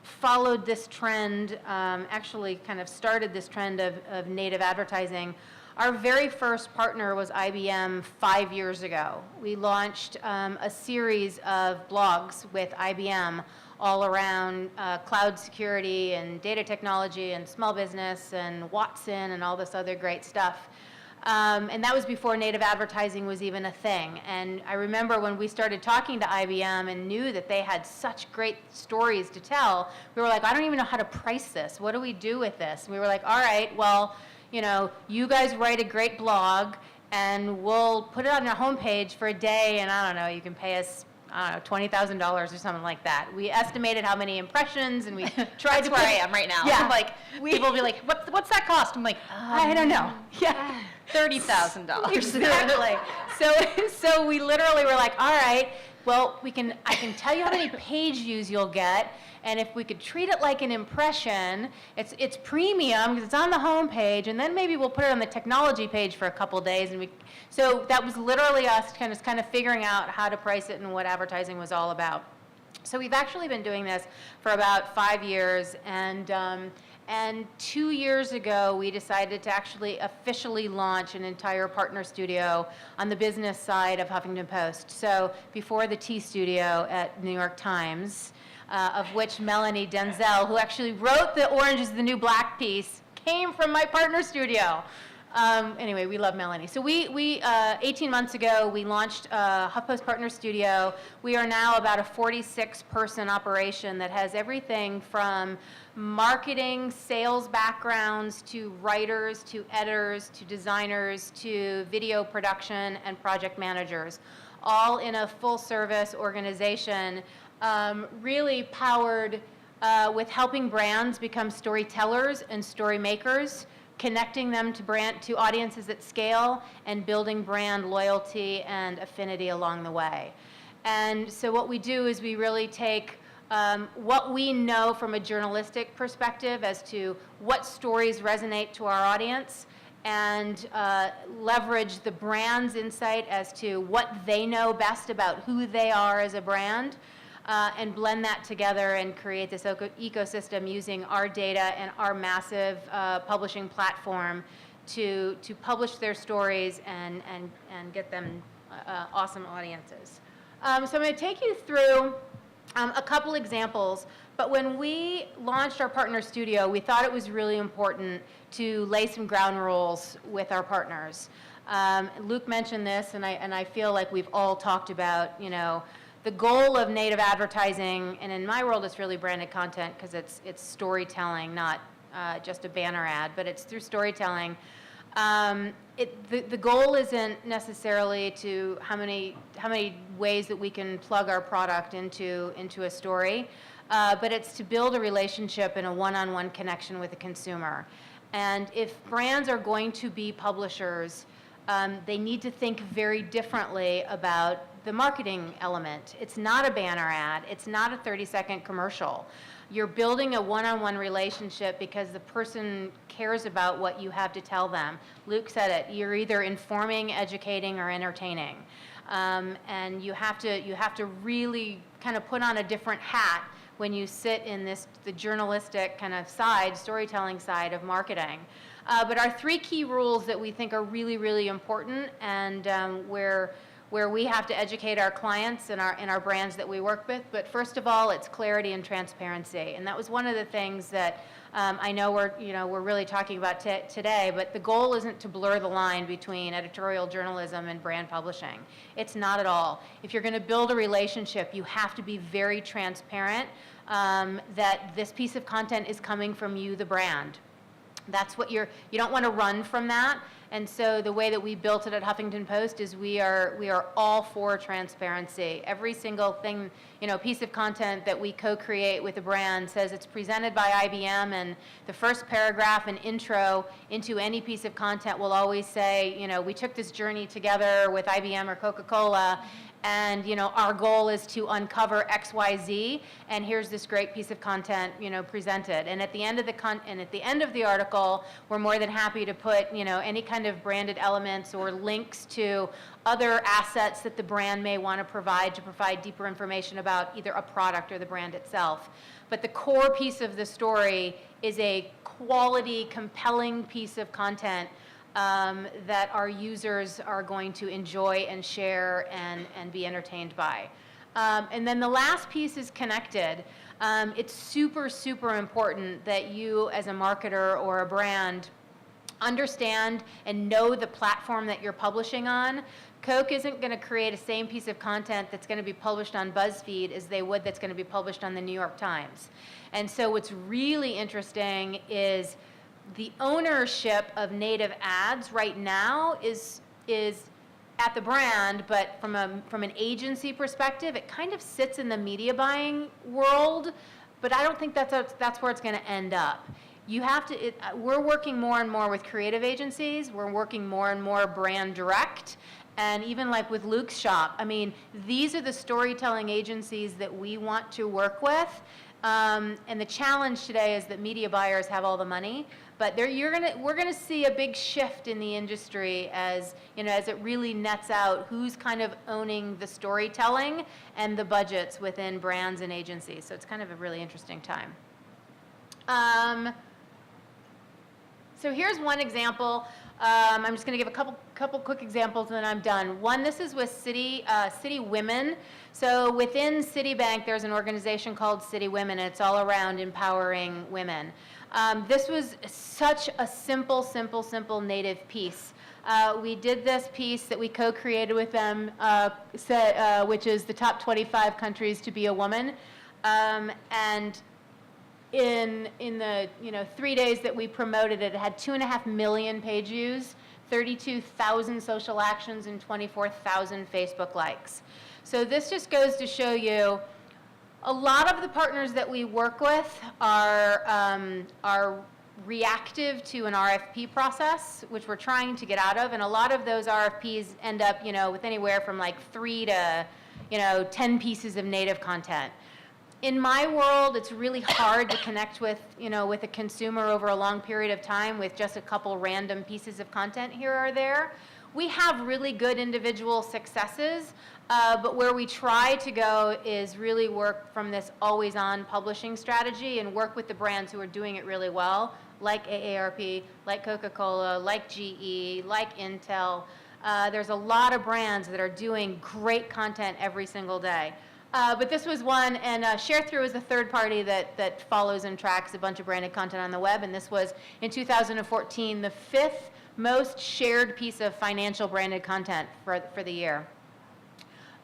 followed this trend, actually kind of started this trend of native advertising. Our very first partner was IBM 5 years ago. We launched a series of blogs with IBM all around cloud security and data technology and small business and Watson and all this other great stuff. And that was before native advertising was even a thing. And I remember when we started talking to IBM and knew that they had such great stories to tell, we were like, I don't even know how to price this. What do we do with this? And we were like, all right, well, you guys write a great blog and we'll put it on our homepage for a day, and I don't know, you can pay us, I don't know, $20,000 or something like that. We estimated how many impressions, and we tried to That's where I am right now. Yeah. I'm like, people will be like, what's that cost? I'm like, I don't know. Yeah. $30,000. Exactly. So we literally were like, all right, well, I can tell you how many page views you'll get, and if we could treat it like an impression, it's premium because it's on the home page, and then maybe we'll put it on the technology page for a couple days. So that was literally us kind of figuring out how to price it and what advertising was all about. So we've actually been doing this for about 5 years, and And 2 years ago, we decided to actually officially launch an entire partner studio on the business side of Huffington Post. So before the T Studio at New York Times, of which Melanie Denzel, who actually wrote the Orange is the New Black piece, came from my partner studio. Anyway, we love Melanie. So we 18 months ago, we launched HuffPost Partner Studio. We are now about a 46-person operation that has everything from marketing, sales backgrounds, to writers, to editors, to designers, to video production and project managers, all in a full-service organization, really powered with helping brands become storytellers and story makers, connecting them to audiences at scale, and building brand loyalty and affinity along the way. And so what we do is we really take what we know from a journalistic perspective as to what stories resonate to our audience, and leverage the brand's insight as to what they know best about who they are as a brand, and blend that together and create this ecosystem using our data and our massive publishing platform to publish their stories and get them awesome audiences. So I'm going to take you through a couple examples, but when we launched our partner studio, we thought it was really important to lay some ground rules with our partners. Luke mentioned this, and I feel like we've all talked about, the goal of native advertising, and in my world it's really branded content because it's storytelling, not just a banner ad, but it's through storytelling. The goal isn't necessarily to how many ways that we can plug our product into a story, but it's to build a relationship and a one-on-one connection with the consumer. And if brands are going to be publishers, they need to think very differently about the marketing element. It's not a banner ad. It's not a 30-second commercial. You're building a one-on-one relationship because the person cares about what you have to tell them. Luke said it. You're either informing, educating, or entertaining. And you have to really kind of put on a different hat when you sit in the journalistic kind of side, storytelling side of marketing. But our 3 key rules that we think are really, really important, and where we have to educate our clients and our brands that we work with. But first of all, it's clarity and transparency. And that was one of the things that I know we're really talking about today, but the goal isn't to blur the line between editorial journalism and brand publishing. It's not at all. If you're going to build a relationship, you have to be very transparent that this piece of content is coming from you, the brand. That's what you don't want to run from that. And so the way that we built it at Huffington Post is we are all for transparency. Every single thing, piece of content that we co-create with a brand says it's presented by IBM, and the first paragraph and intro into any piece of content will always say, we took this journey together with IBM or Coca-Cola, and our goal is to uncover XYZ, and here's this great piece of content presented. And at the end of the article, we're more than happy to put any kind of branded elements or links to other assets that the brand may want to provide deeper information about either a product or the brand itself. But the core piece of the story is a quality, compelling piece of content that our users are going to enjoy and share and be entertained by. And then the last piece is connected. It's super, super important that you as a marketer or a brand understand and know the platform that you're publishing on. Coke isn't going to create a same piece of content that's going to be published on BuzzFeed as they would that's going to be published on the New York Times. And so what's really interesting is the ownership of native ads right now is at the brand, but from an agency perspective, it kind of sits in the media buying world, but I don't think that's where it's going to end up. We're working more and more with creative agencies. We're working more and more brand direct. And even like with Luke's shop, these are the storytelling agencies that we want to work with. And the challenge today is that media buyers have all the money, but we're gonna see a big shift in the industry as it really nets out who's kind of owning the storytelling and the budgets within brands and agencies. So it's kind of a really interesting time. So here's one example. I'm just going to give a couple quick examples and then I'm done. One, this is with City Women. So within Citibank, there's an organization called City Women, and it's all around empowering women. This was such a simple native piece. We did this piece that we co-created with them, which is the top 25 countries to be a woman. And in the 3 days that we promoted it, it had 2.5 million page views, 32,000 social actions, and 24,000 Facebook likes. So this just goes to show you a lot of the partners that we work with are reactive to an RFP process, which we're trying to get out of, and a lot of those RFPs end up, with anywhere from like 3 to, 10 pieces of native content. In my world, it's really hard to connect with, with a consumer over a long period of time with just a couple random pieces of content here or there. We have really good individual successes, but where we try to go is really work from this always-on publishing strategy and work with the brands who are doing it really well, like AARP, like Coca-Cola, like GE, like Intel. There's a lot of brands that are doing great content every single day. But this was one, and ShareThrough is a third party that follows and tracks a bunch of branded content on the web, and this was, in 2014, the 5th most shared piece of financial branded content for the year.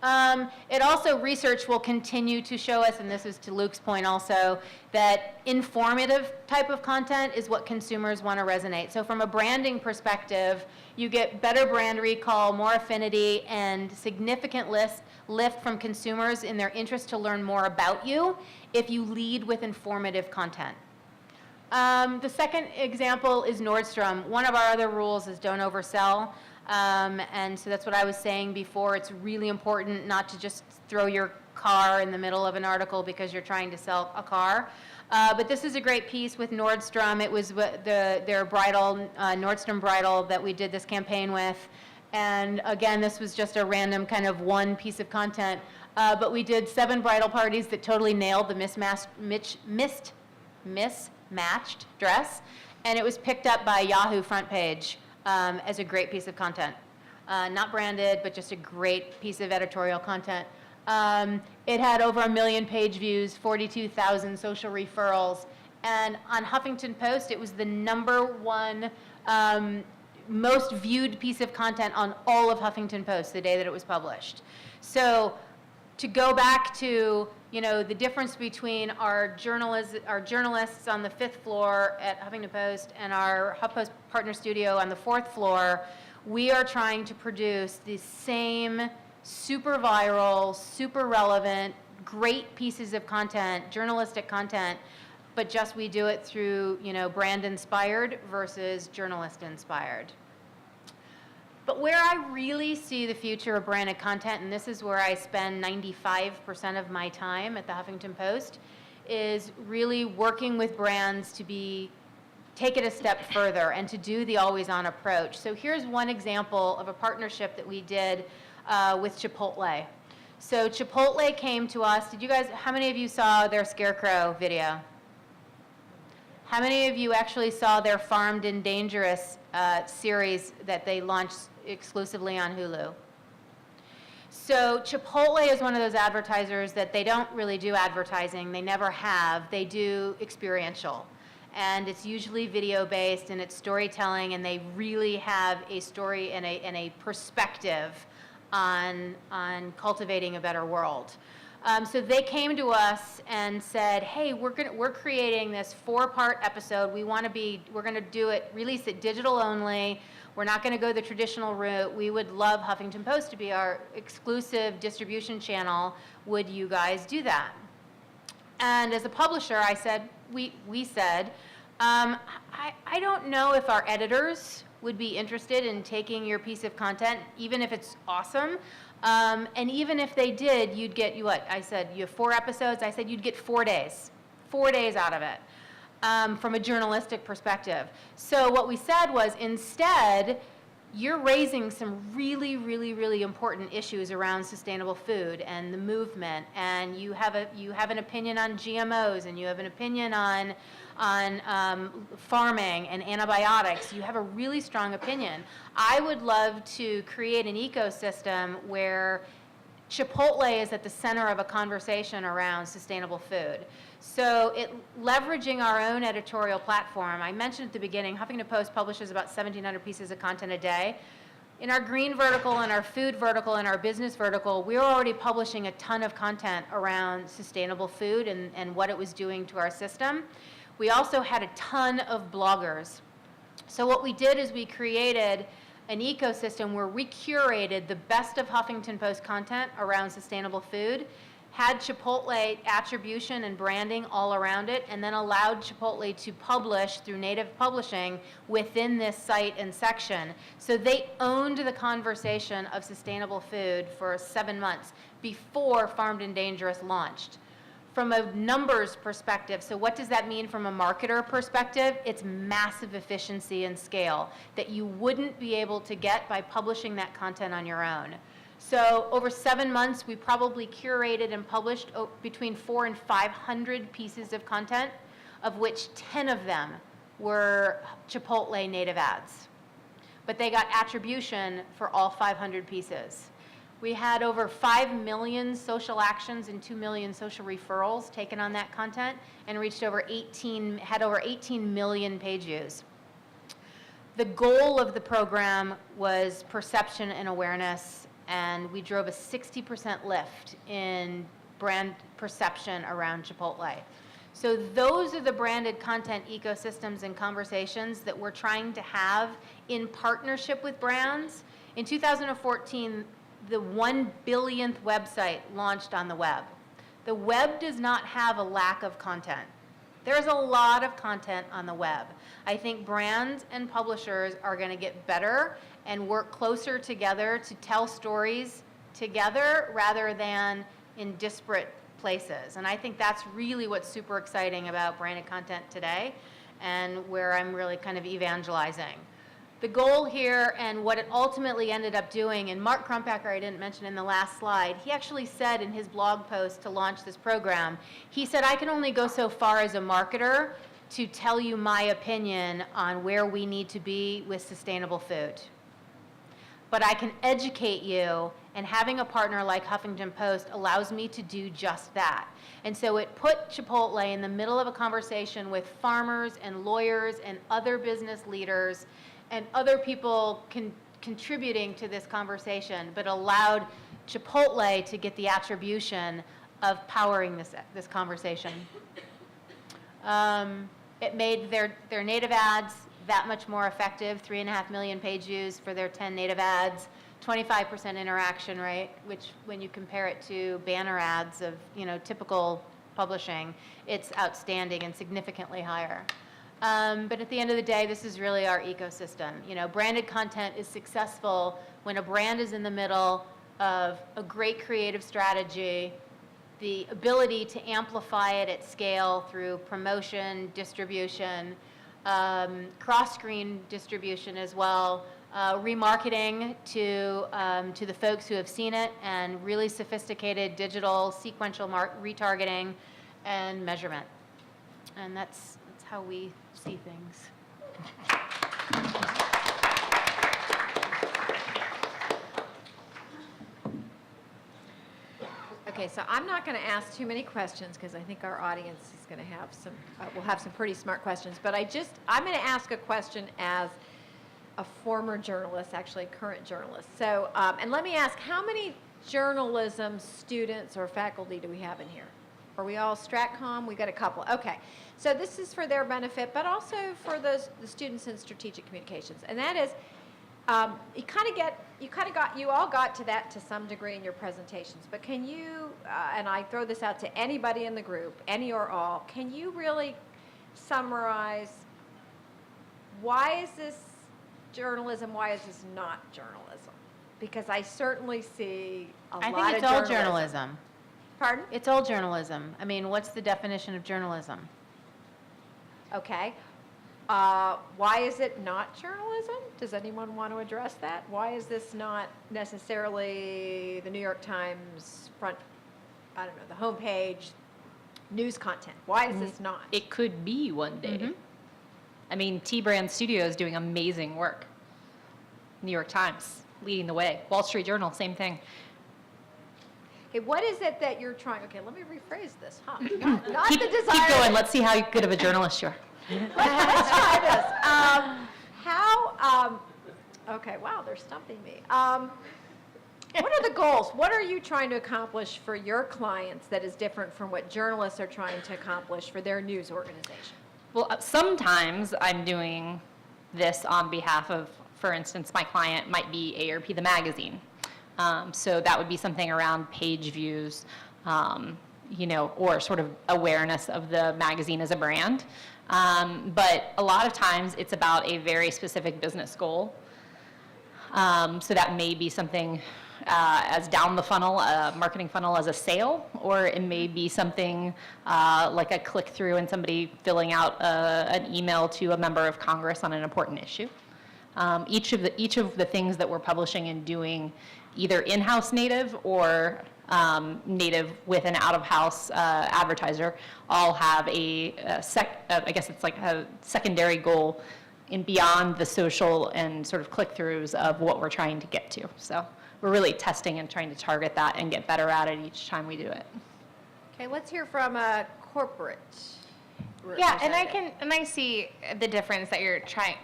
It also, research will continue to show us, and this is to Luke's point also, that informative type of content is what consumers want to resonate. So from a branding perspective, you get better brand recall, more affinity, and significant lift from consumers in their interest to learn more about you if you lead with informative content. The second example is Nordstrom. One of our other rules is don't oversell. And so that's what I was saying before. It's really important not to just throw your car in the middle of an article because you're trying to sell a car. But this is a great piece with Nordstrom. It was their bridal, Nordstrom Bridal, that we did this campaign with. And again, this was just a random kind of one piece of content. But we did 7 bridal parties that totally nailed the mismatched dress. And it was picked up by Yahoo front page. As a great piece of content. Not branded, but just a great piece of editorial content. It had over 1 million page views, 42,000 social referrals, and on Huffington Post, it was the #1 most viewed piece of content on all of Huffington Post the day that it was published. So to go back to the difference between our journalists on the 5th floor at Huffington Post and our HuffPost partner studio on the 4th floor, we are trying to produce the same super viral, super relevant, great pieces of content, journalistic content, but just we do it through, brand inspired versus journalist inspired. But where I really see the future of branded content, and this is where I spend 95% of my time at the Huffington Post, is really working with brands to take it a step further and to do the always-on approach. So here's one example of a partnership that we did with Chipotle. So Chipotle came to us. How many of you saw their Scarecrow video? How many of you actually saw their Farmed and Dangerous series that they launched exclusively on Hulu? So Chipotle is one of those advertisers that they don't really do advertising. They never have. They do experiential. And it's usually video-based, and it's storytelling, and they really have a story and a perspective on cultivating a better world. So they came to us and said, hey, we're creating this 4-part episode. We're going to release it digital only. We're not going to go the traditional route. We would love Huffington Post to be our exclusive distribution channel. Would you guys do that? And as a publisher, I said, we said, I don't know if our editors would be interested in taking your piece of content, even if it's awesome. And even if they did, you'd get, I said, you have 4 episodes. I said, you'd get 4 days. 4 days out of it. From a journalistic perspective. So what we said was, instead, you're raising some really, really, really important issues around sustainable food and the movement, and you have an opinion on GMOs, and you have an opinion on farming and antibiotics. You have a really strong opinion. I would love to create an ecosystem where Chipotle is at the center of a conversation around sustainable food. So leveraging our own editorial platform, I mentioned at the beginning, Huffington Post publishes about 1,700 pieces of content a day. In our green vertical and our food vertical and our business vertical, we're already publishing a ton of content around sustainable food and what it was doing to our system. We also had a ton of bloggers. So what we did is we created an ecosystem where we curated the best of Huffington Post content around sustainable food, had Chipotle attribution and branding all around it, and then allowed Chipotle to publish through native publishing within this site and section. So they owned the conversation of sustainable food for 7 months before Farmed and Dangerous launched. From a numbers perspective, so what does that mean from a marketer perspective? It's massive efficiency and scale that you wouldn't be able to get by publishing that content on your own. So over 7 months, we probably curated and published between 400 and 500 pieces of content, of which 10 of them were Chipotle native ads. But they got attribution for all 500 pieces. We had over 5 million social actions and 2 million social referrals taken on that content, and reached had over 18 million page views. The goal of the program was perception and awareness, and we drove a 60% lift in brand perception around Chipotle. So those are the branded content ecosystems and conversations that we're trying to have in partnership with brands. In 2014, the 1 billionth website launched on the web. The web does not have a lack of content. There's a lot of content on the web. I think brands and publishers are going to get better and work closer together to tell stories together rather than in disparate places. And I think that's really what's super exciting about branded content today, and where I'm really kind of evangelizing. The goal here and what it ultimately ended up doing, and Mark Crumpacker I didn't mention in the last slide, he actually said in his blog post to launch this program, he said, I can only go so far as a marketer to tell you my opinion on where we need to be with sustainable food. But I can educate you, and having a partner like Huffington Post allows me to do just that. And so it put Chipotle in the middle of a conversation with farmers and lawyers and other business leaders and other people contributing to this conversation, but allowed Chipotle to get the attribution of powering this conversation. It made their native ads that much more effective, 3.5 million page views for their 10 native ads, 25% interaction rate, which when you compare it to banner ads of typical publishing, it's outstanding and significantly higher. But at the end of the day, this is really our ecosystem. Branded content is successful when a brand is in the middle of a great creative strategy, the ability to amplify it at scale through promotion, distribution, cross-screen distribution as well, remarketing to the folks who have seen it, and really sophisticated digital sequential retargeting and measurement. And that's how we see things. Okay, so I'm not going to ask too many questions because I think our audience is going to have will have some pretty smart questions. But I'm going to ask a question as a former journalist, actually a current journalist. So, and let me ask, how many journalism students or faculty do we have in here? Are we all Stratcom? We got a couple. Okay, so this is for their benefit, but also for the students in strategic communications, and that is, you all got to that to some degree in your presentations, but can you, and I throw this out to anybody in the group, any or all, can you really summarize why is this journalism, why is this not journalism? Because I certainly see a lot of journalism. I think it's all journalism. Pardon? It's all journalism. I mean, what's the definition of journalism? Okay. Why is it not journalism? Does anyone want to address that? Why is this not necessarily the New York Times front, I don't know, the homepage news content? Why is this not? It could be one day. I mean, T-Brand Studio is doing amazing work. New York Times, leading the way. Wall Street Journal, same thing. Okay, what is it that you're trying, okay, let me rephrase this, huh? Not the desire. Keep going. Let's see how good of a journalist you are. Let's try this. Okay, wow, they're stumping me. What are the goals? What are you trying to accomplish for your clients that is different from what journalists are trying to accomplish for their news organization? Well, sometimes I'm doing this on behalf of, for instance, my client might be AARP the magazine. So that would be something around page views, or sort of awareness of the magazine as a brand. But a lot of times it's about a very specific business goal. So that may be something as down the funnel, a marketing funnel as a sale, or it may be something like a click through and somebody filling out an email to a member of Congress on an important issue. Each of the things that we're publishing and doing, either in-house native or native with an out-of-house advertiser, all have I guess it's like a secondary goal in beyond the social and sort of click-throughs of what we're trying to get to. So we're really testing and trying to target that and get better at it each time we do it. Okay, let's hear from a corporate Yeah, representative. and I see the difference that you're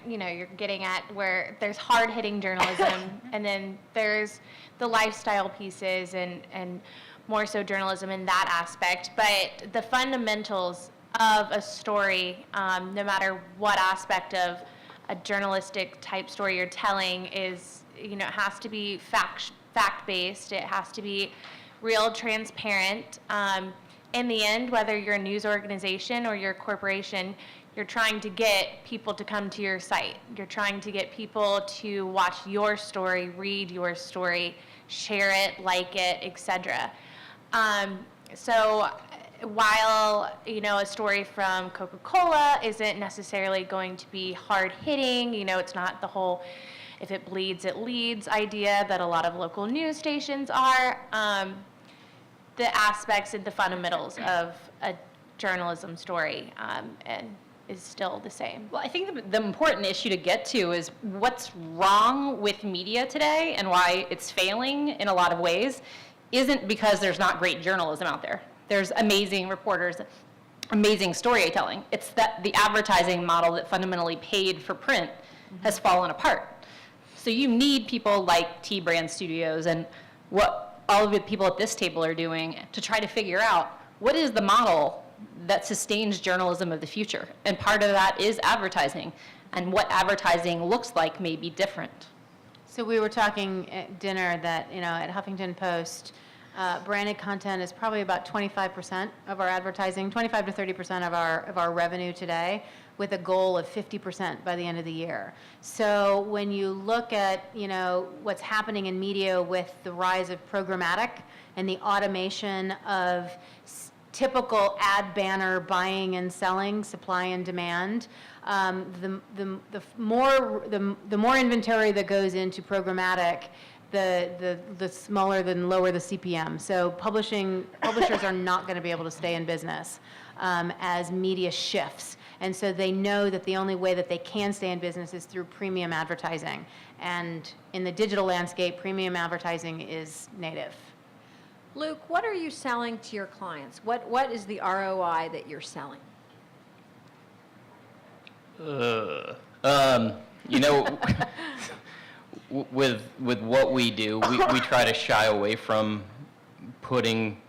you're getting at, where there's hard-hitting journalism and then there's the lifestyle pieces and more so journalism in that aspect. But the fundamentals of a story, no matter what aspect of a journalistic type story you're telling, is, it has to be fact-based. It has to be real, transparent. In the end, whether you're a news organization or you're a corporation, you're trying to get people to come to your site. You're trying to get people to watch your story, read your story, share it, like it, etc. So while, a story from Coca-Cola isn't necessarily going to be hard-hitting, it's not the whole if it bleeds, it leads idea that a lot of local news stations are. The aspects and the fundamentals of a journalism story and is still the same. Well, I think the important issue to get to is what's wrong with media today and why it's failing in a lot of ways isn't because there's not great journalism out there. There's amazing reporters, amazing storytelling. It's that the advertising model that fundamentally paid for print has fallen apart. So you need people like T-Brand Studios and what all of the people at this table are doing to try to figure out what is the model that sustains journalism of the future. And part of that is advertising. And what advertising looks like may be different. So we were talking at dinner that, at Huffington Post, branded content is probably about 25% of our advertising, 25 to 30% of our revenue today, with a goal of 50% by the end of the year. So when you look at, what's happening in media with the rise of programmatic and the automation of typical ad banner buying and selling, supply and demand, the more inventory that goes into programmatic, the smaller and lower the CPM. So publishers are not going to be able to stay in business as media shifts. And so they know that the only way that they can stay in business is through premium advertising. And in the digital landscape, premium advertising is native. Luke, what are you selling to your clients? What is the ROI that you're selling? With what we do, we try to shy away from putting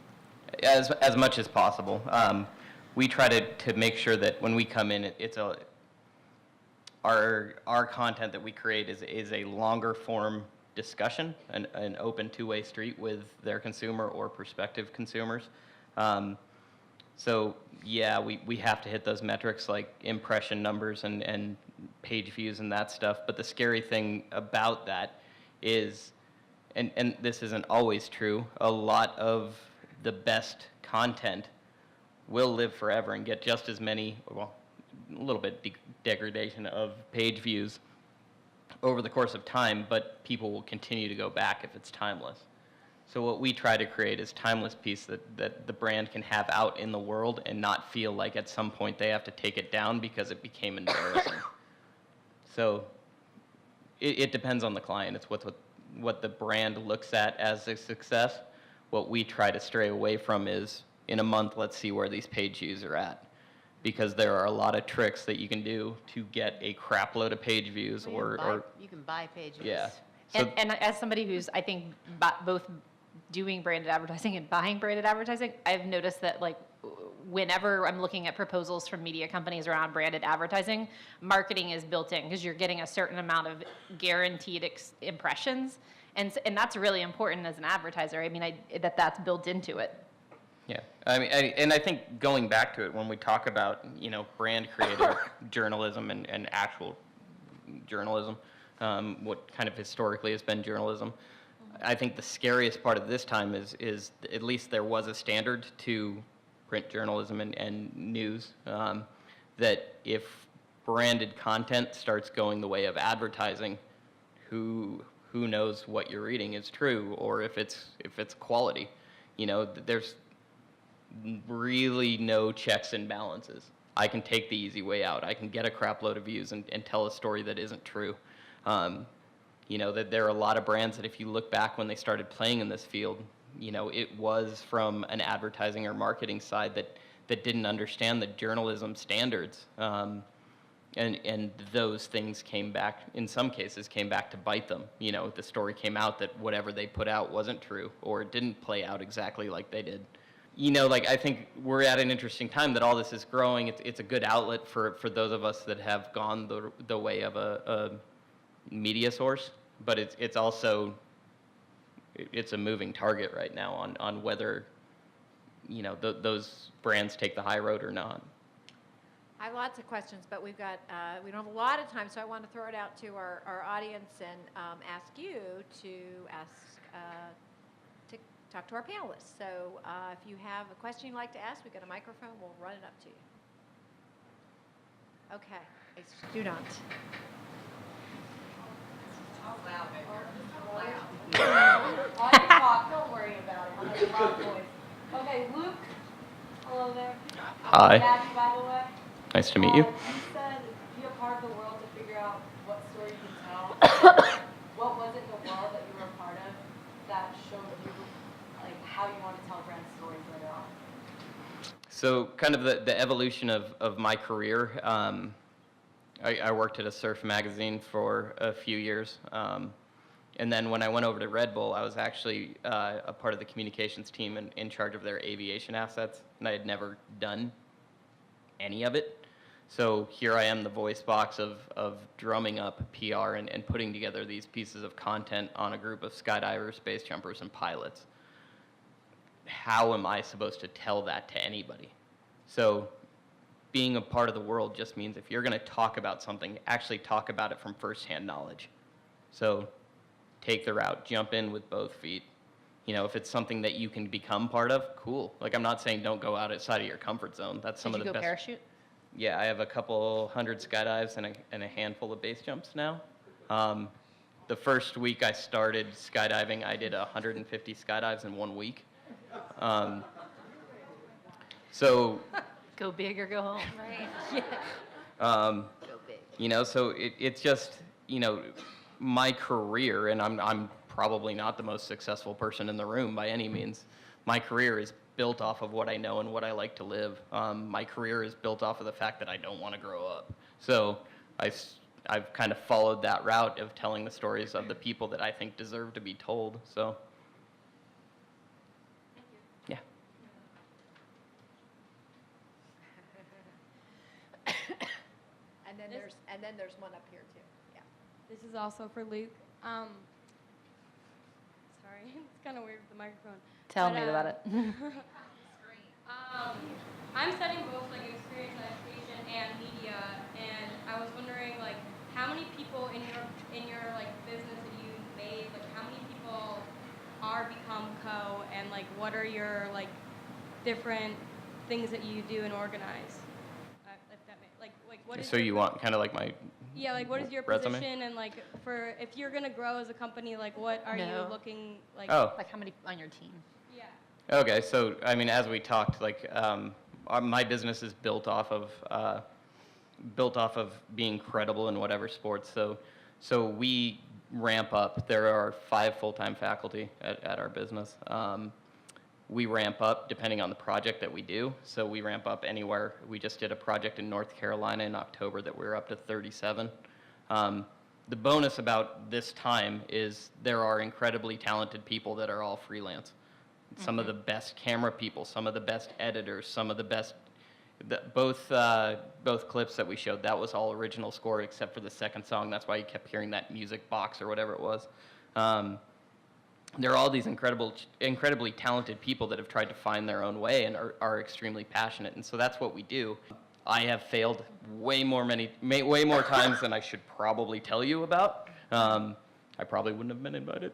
as much as possible. We try to make sure that when we come in, our content that we create is a longer form discussion, an open two-way street with their consumer or prospective consumers. So yeah, we have to hit those metrics like impression numbers and page views and that stuff. But the scary thing about that is, and this isn't always true, a lot of the best content will live forever and get just as many, well, a little bit degradation of page views over the course of time, but people will continue to go back if it's timeless. So what we try to create is timeless piece that the brand can have out in the world and not feel like at some point they have to take it down because it became embarrassing. So it depends on the client. It's what the brand looks at as a success. What we try to stray away from is, in a month, let's see where these page views are at. Because there are a lot of tricks that you can do to get a crap load of page views or You can buy page views. yeah. So, And as somebody who's, I think, both doing branded advertising and buying branded advertising, I've noticed that, like, whenever I'm looking at proposals from media companies around branded advertising, marketing is built in because you're getting a certain amount of guaranteed impressions. And that's really important as an advertiser. I mean, that's built into it. yeah, I mean, I think going back to it, when we talk about, brand creative journalism and actual journalism, what kind of historically has been journalism, I think the scariest part of this time is at least there was a standard to print journalism and news, that if branded content starts going the way of advertising, who knows what you're reading is true, or if it's quality. There's really no checks and balances. I can take the easy way out. I can get a crap load of views and tell a story that isn't true. That there are a lot of brands that if you look back when they started playing in this field, it was from an advertising or marketing side that didn't understand the journalism standards. And those things came back, in some cases, came back to bite them. The story came out that whatever they put out wasn't true, or it didn't play out exactly like they did. I think we're at an interesting time that all this is growing. It's a good outlet for those of us that have gone the way of a media source, but it's also, it's a moving target right now on whether, those brands take the high road or not. I have lots of questions, but we don't have a lot of time, so I want to throw it out to our audience and ask you to talk to our panelists. So if you have a question you'd like to ask, we've got a microphone, we'll run it up to you. Okay, a student. I can talk, don't worry about it. I have a loud voice. Okay, Luke, hello there. Hi. Gabby, by the way. Nice to meet you. You said be a part of the world to figure out what story you can tell. What was it in the world that you were a part of that showed you how you want to tell brand stories later on? So kind of the evolution of my career, I worked at a surf magazine for a few years. And then when I went over to Red Bull, I was actually a part of the communications team in charge of their aviation assets, and I had never done any of it. So here I am, the voice box of drumming up PR and putting together these pieces of content on a group of skydivers, base jumpers, and pilots. How am I supposed to tell that to anybody? So being a part of the world just means if you're going to talk about something, actually talk about it from firsthand knowledge. So take the route, jump in with both feet. If it's something that you can become part of, cool. I'm not saying don't go outside of your comfort zone. That's some of the best. Did you go parachute? Yeah, I have a couple hundred skydives and a handful of base jumps now. The first week I started skydiving, I did 150 skydives in 1 week. So Go big or go home. Right. go big. So it's just, my career, and I'm probably not the most successful person in the room by any means. My career is built off of what I know and what I like to live. My career is built off of the fact that I don't want to grow up. So I've kind of followed that route of telling the stories of the people that I think deserve to be told. So, yeah. And then there's one up here too. Yeah. This is also for Luke. Sorry, it's kind of weird with the microphone. Tell me about it. I'm studying both experiential education and media, and I was wondering how many people in your business that you made, how many people are Become Co, and what are your different things that you do and organize? If that what is So your you want kind of like my Yeah, like what is your resume? position and like for if you're gonna grow as a company, like what are you No. looking like? Oh. Like how many on your team? Yeah. Okay, so I mean, as we talked, like my business is built off of being credible in whatever sports. So we ramp up. There are 5 full-time faculty at our business. We ramp up depending on the project that we do. So we ramp up anywhere. We just did a project in North Carolina in October that we were up to 37. The bonus about this time is there are incredibly talented people that are all freelance. Some of the best camera people, some of the best editors, some of the best, both clips that we showed, that was all original score except for the second song. That's why you kept hearing that music box or whatever it was. There are all these incredibly talented people that have tried to find their own way and are extremely passionate, and so that's what we do. I have failed way more times than I should probably tell you about. I probably wouldn't have been invited.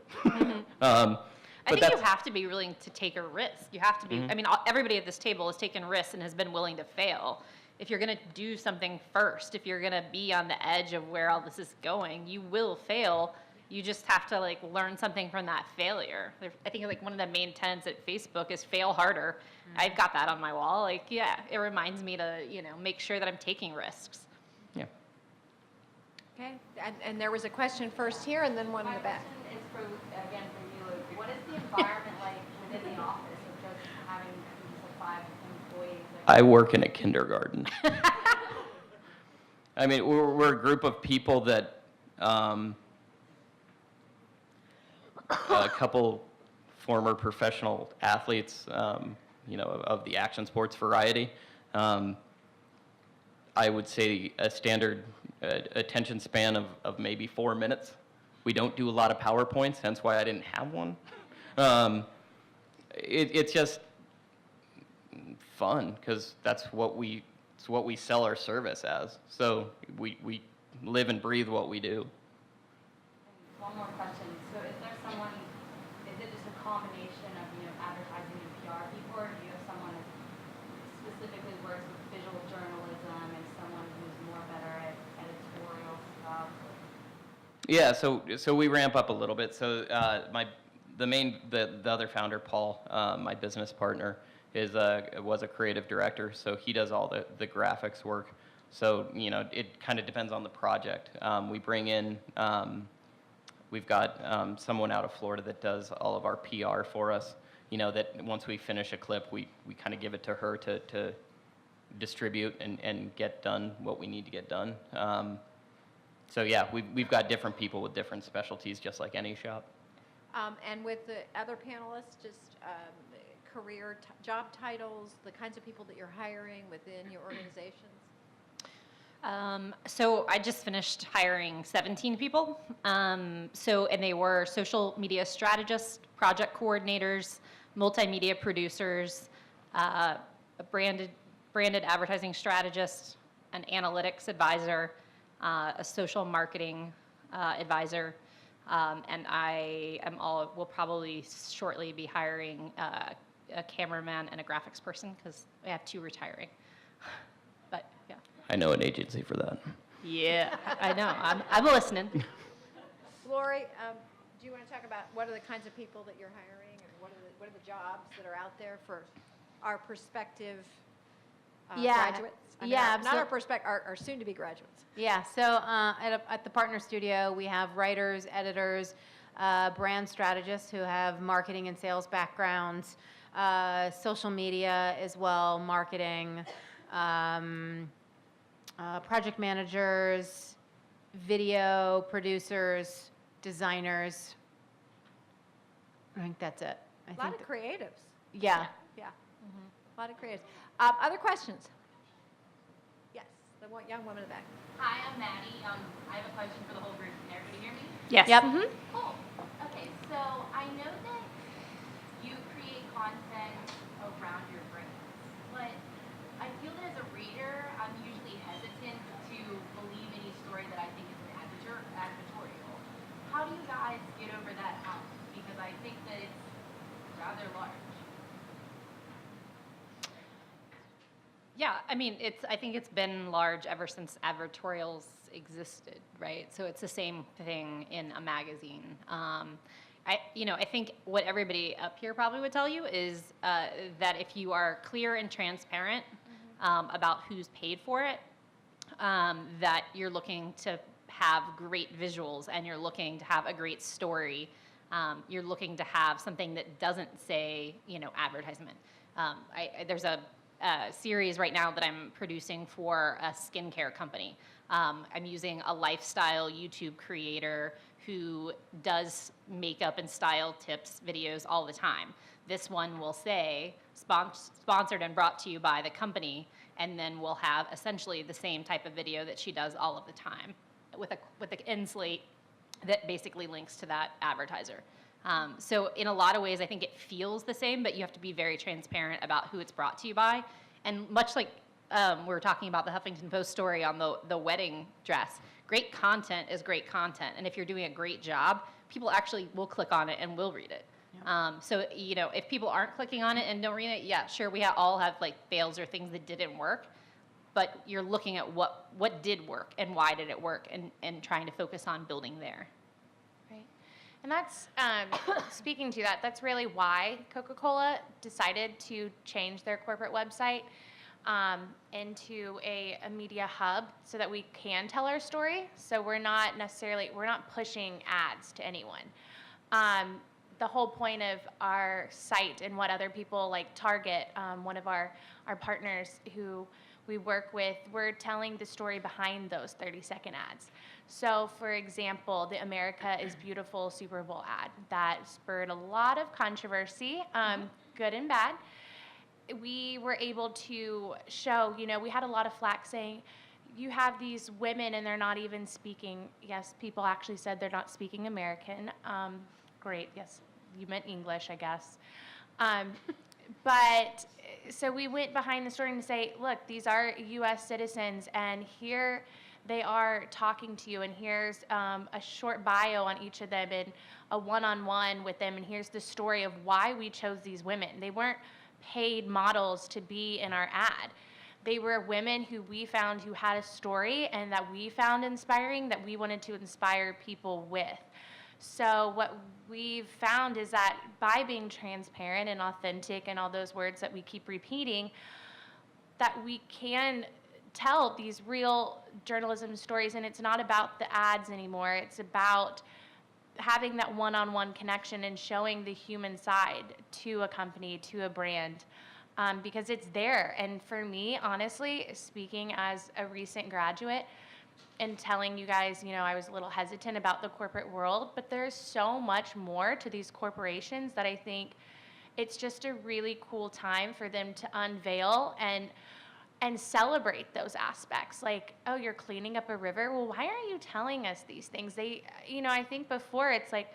I think you have to be willing to take a risk. You have to be, I mean, everybody at this table has taken risks and has been willing to fail. If you're going to do something first, if you're going to be on the edge of where all this is going, you will fail. You just have to like learn something from that failure. I think like one of the main tenets at Facebook is fail harder. I've got that on my wall. Like, yeah, it reminds me to, make sure that I'm taking risks. Yeah. Okay, and there was a question first here and then one in the back. My question is for, again, for you. What is the environment like within the office of just having 5 employees? I work in a kindergarten. I mean, we're a group of people that, a couple former professional athletes, of the action sports variety. I would say a standard attention span of maybe 4 minutes. We don't do a lot of PowerPoints, hence why I didn't have one. It's just fun because that's what we sell our service as. So we live and breathe what we do. One more question. So is it just a combination of, advertising and PR people, or do you have someone that specifically works with visual journalism and someone who's more better at editorial stuff? Yeah, so we ramp up a little bit. So the other founder, Paul, my business partner, was a creative director. So he does all the graphics work. So it kind of depends on the project. We bring in. We've got someone out of Florida that does all of our PR for us. That once we finish a clip, we kind of give it to her to distribute and get done what we need to get done. So yeah, we've got different people with different specialties, just like any shop. And with the other panelists, just career job titles, the kinds of people that you're hiring within your organizations? So I just finished hiring 17 people. And they were social media strategists, project coordinators, multimedia producers, a branded advertising strategist, an analytics advisor, a social marketing advisor, and will probably shortly be hiring a cameraman and a graphics person because we have 2 retiring. But yeah. I know an agency for that. Yeah, I know. I'm listening. Lori, do you want to talk about what are the kinds of people that you're hiring, and what are the jobs that are out there for our prospective graduates? I mean, not our prospective, our soon-to-be graduates. Yeah, so at the Partner Studio, we have writers, editors, brand strategists who have marketing and sales backgrounds, social media as well, marketing, project managers, video producers, designers. I think that's it. A lot of creatives. Yeah. Yeah. A lot of creatives. Other questions? Yes, the young woman in the back. Hi, I'm Maddie. I have a question for the whole group. Can everybody hear me? Yes. Yep. Cool. Okay, so I know that you create content around your brands, but I feel that as a reader, I'm usually hesitant to believe any story that I think is advertorial. How do you guys get over that hump? Because I think that it's rather large. Yeah, I mean, I think it's been large ever since advertorials existed, right? So it's the same thing in a magazine. I think what everybody up here probably would tell you is that if you are clear and transparent about who's paid for it, that you're looking to have great visuals and you're looking to have a great story. You're looking to have something that doesn't say, advertisement. There's a series right now that I'm producing for a skincare company. I'm using a lifestyle YouTube creator who does makeup and style tips videos all the time. This one will say sponsored and brought to you by the company, and then we'll have essentially the same type of video that she does all of the time with an end slate that basically links to that advertiser. So in a lot of ways, I think it feels the same, but you have to be very transparent about who it's brought to you by. And much like we were talking about the Huffington Post story on the wedding dress, great content is great content. And if you're doing a great job, people actually will click on it and will read it. So, if people aren't clicking on it and don't read it, yeah, sure, we all have like fails or things that didn't work. But you're looking at what did work and why did it work and trying to focus on building there. Right. And that's, speaking to that, that's really why Coca-Cola decided to change their corporate website into a media hub so that we can tell our story. So we're not pushing ads to anyone. The whole point of our site and what other people like Target, one of our partners who we work with, we're telling the story behind those 30-second ads. So, for example, the America is Beautiful Super Bowl ad that spurred a lot of controversy, good and bad. We were able to show, we had a lot of flack saying, you have these women and they're not even speaking. Yes, people actually said they're not speaking American. Great, yes, you meant English, I guess. But so we went behind the story and say, look, these are U.S. citizens, and here they are talking to you, and here's a short bio on each of them and a one-on-one with them, and here's the story of why we chose these women. They weren't paid models to be in our ad. They were women who we found who had a story and that we found inspiring, that we wanted to inspire people with. So what we've found is that by being transparent and authentic and all those words that we keep repeating, that we can tell these real journalism stories, and it's not about the ads anymore. It's about having that one-on-one connection and showing the human side to a company, to a brand, because it's there. And for me, honestly, speaking as a recent graduate, and telling you guys, I was a little hesitant about the corporate world, but there's so much more to these corporations that I think it's just a really cool time for them to unveil and celebrate those aspects. Like, oh, you're cleaning up a river? Well, why aren't you telling us these things? I think before it's like,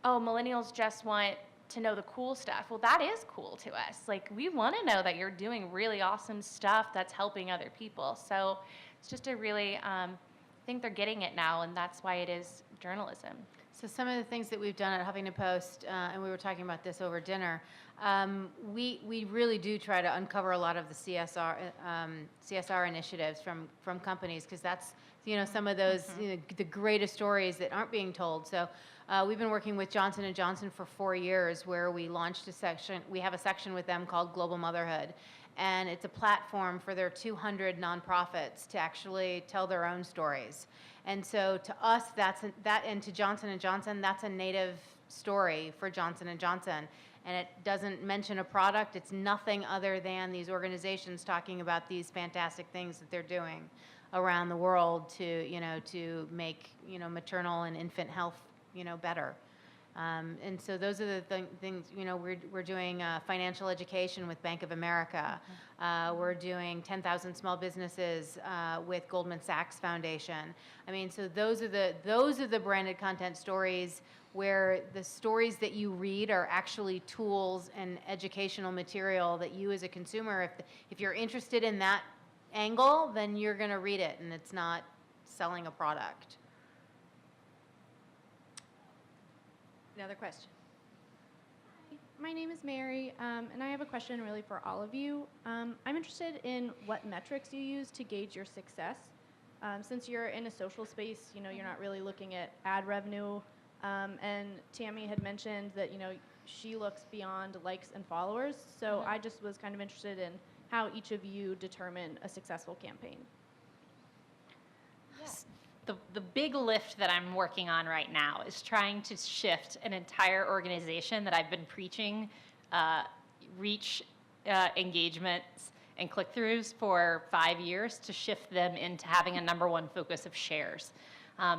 oh, millennials just want to know the cool stuff. Well, that is cool to us. Like, we want to know that you're doing really awesome stuff that's helping other people. So it's just a really, I think they're getting it now, and that's why it is journalism. So some of the things that we've done at Huffington Post, and we were talking about this over dinner, we really do try to uncover a lot of the CSR initiatives from companies, because that's some of those the greatest stories that aren't being told. So we've been working with Johnson & Johnson for 4 years, where we launched a section. We have a section with them called Global Motherhood. And it's a platform for their 200 nonprofits to actually tell their own stories. And so to us, and to Johnson & Johnson, that's a native story for Johnson & Johnson. And it doesn't mention a product. It's nothing other than these organizations talking about these fantastic things that they're doing around the world to make, maternal and infant health, better. And so those are the things, we're doing financial education with Bank of America. We're doing 10,000 small businesses with Goldman Sachs Foundation. I mean, so those are the branded content stories where the stories that you read are actually tools and educational material that you as a consumer, if you're interested in that angle, then you're going to read it, and it's not selling a product. Another question. My name is Mary, and I have a question really for all of you. I'm interested in what metrics you use to gauge your success. Since you're in a social space, you know, you're not really looking at ad revenue. And Tammy had mentioned that, you know, she looks beyond likes and followers. So I just was kind of interested in how each of you determine a successful campaign. The big lift that I'm working on right now is trying to shift an entire organization that I've been preaching reach, engagements, and click-throughs for 5 years to shift them into having a number one focus of shares.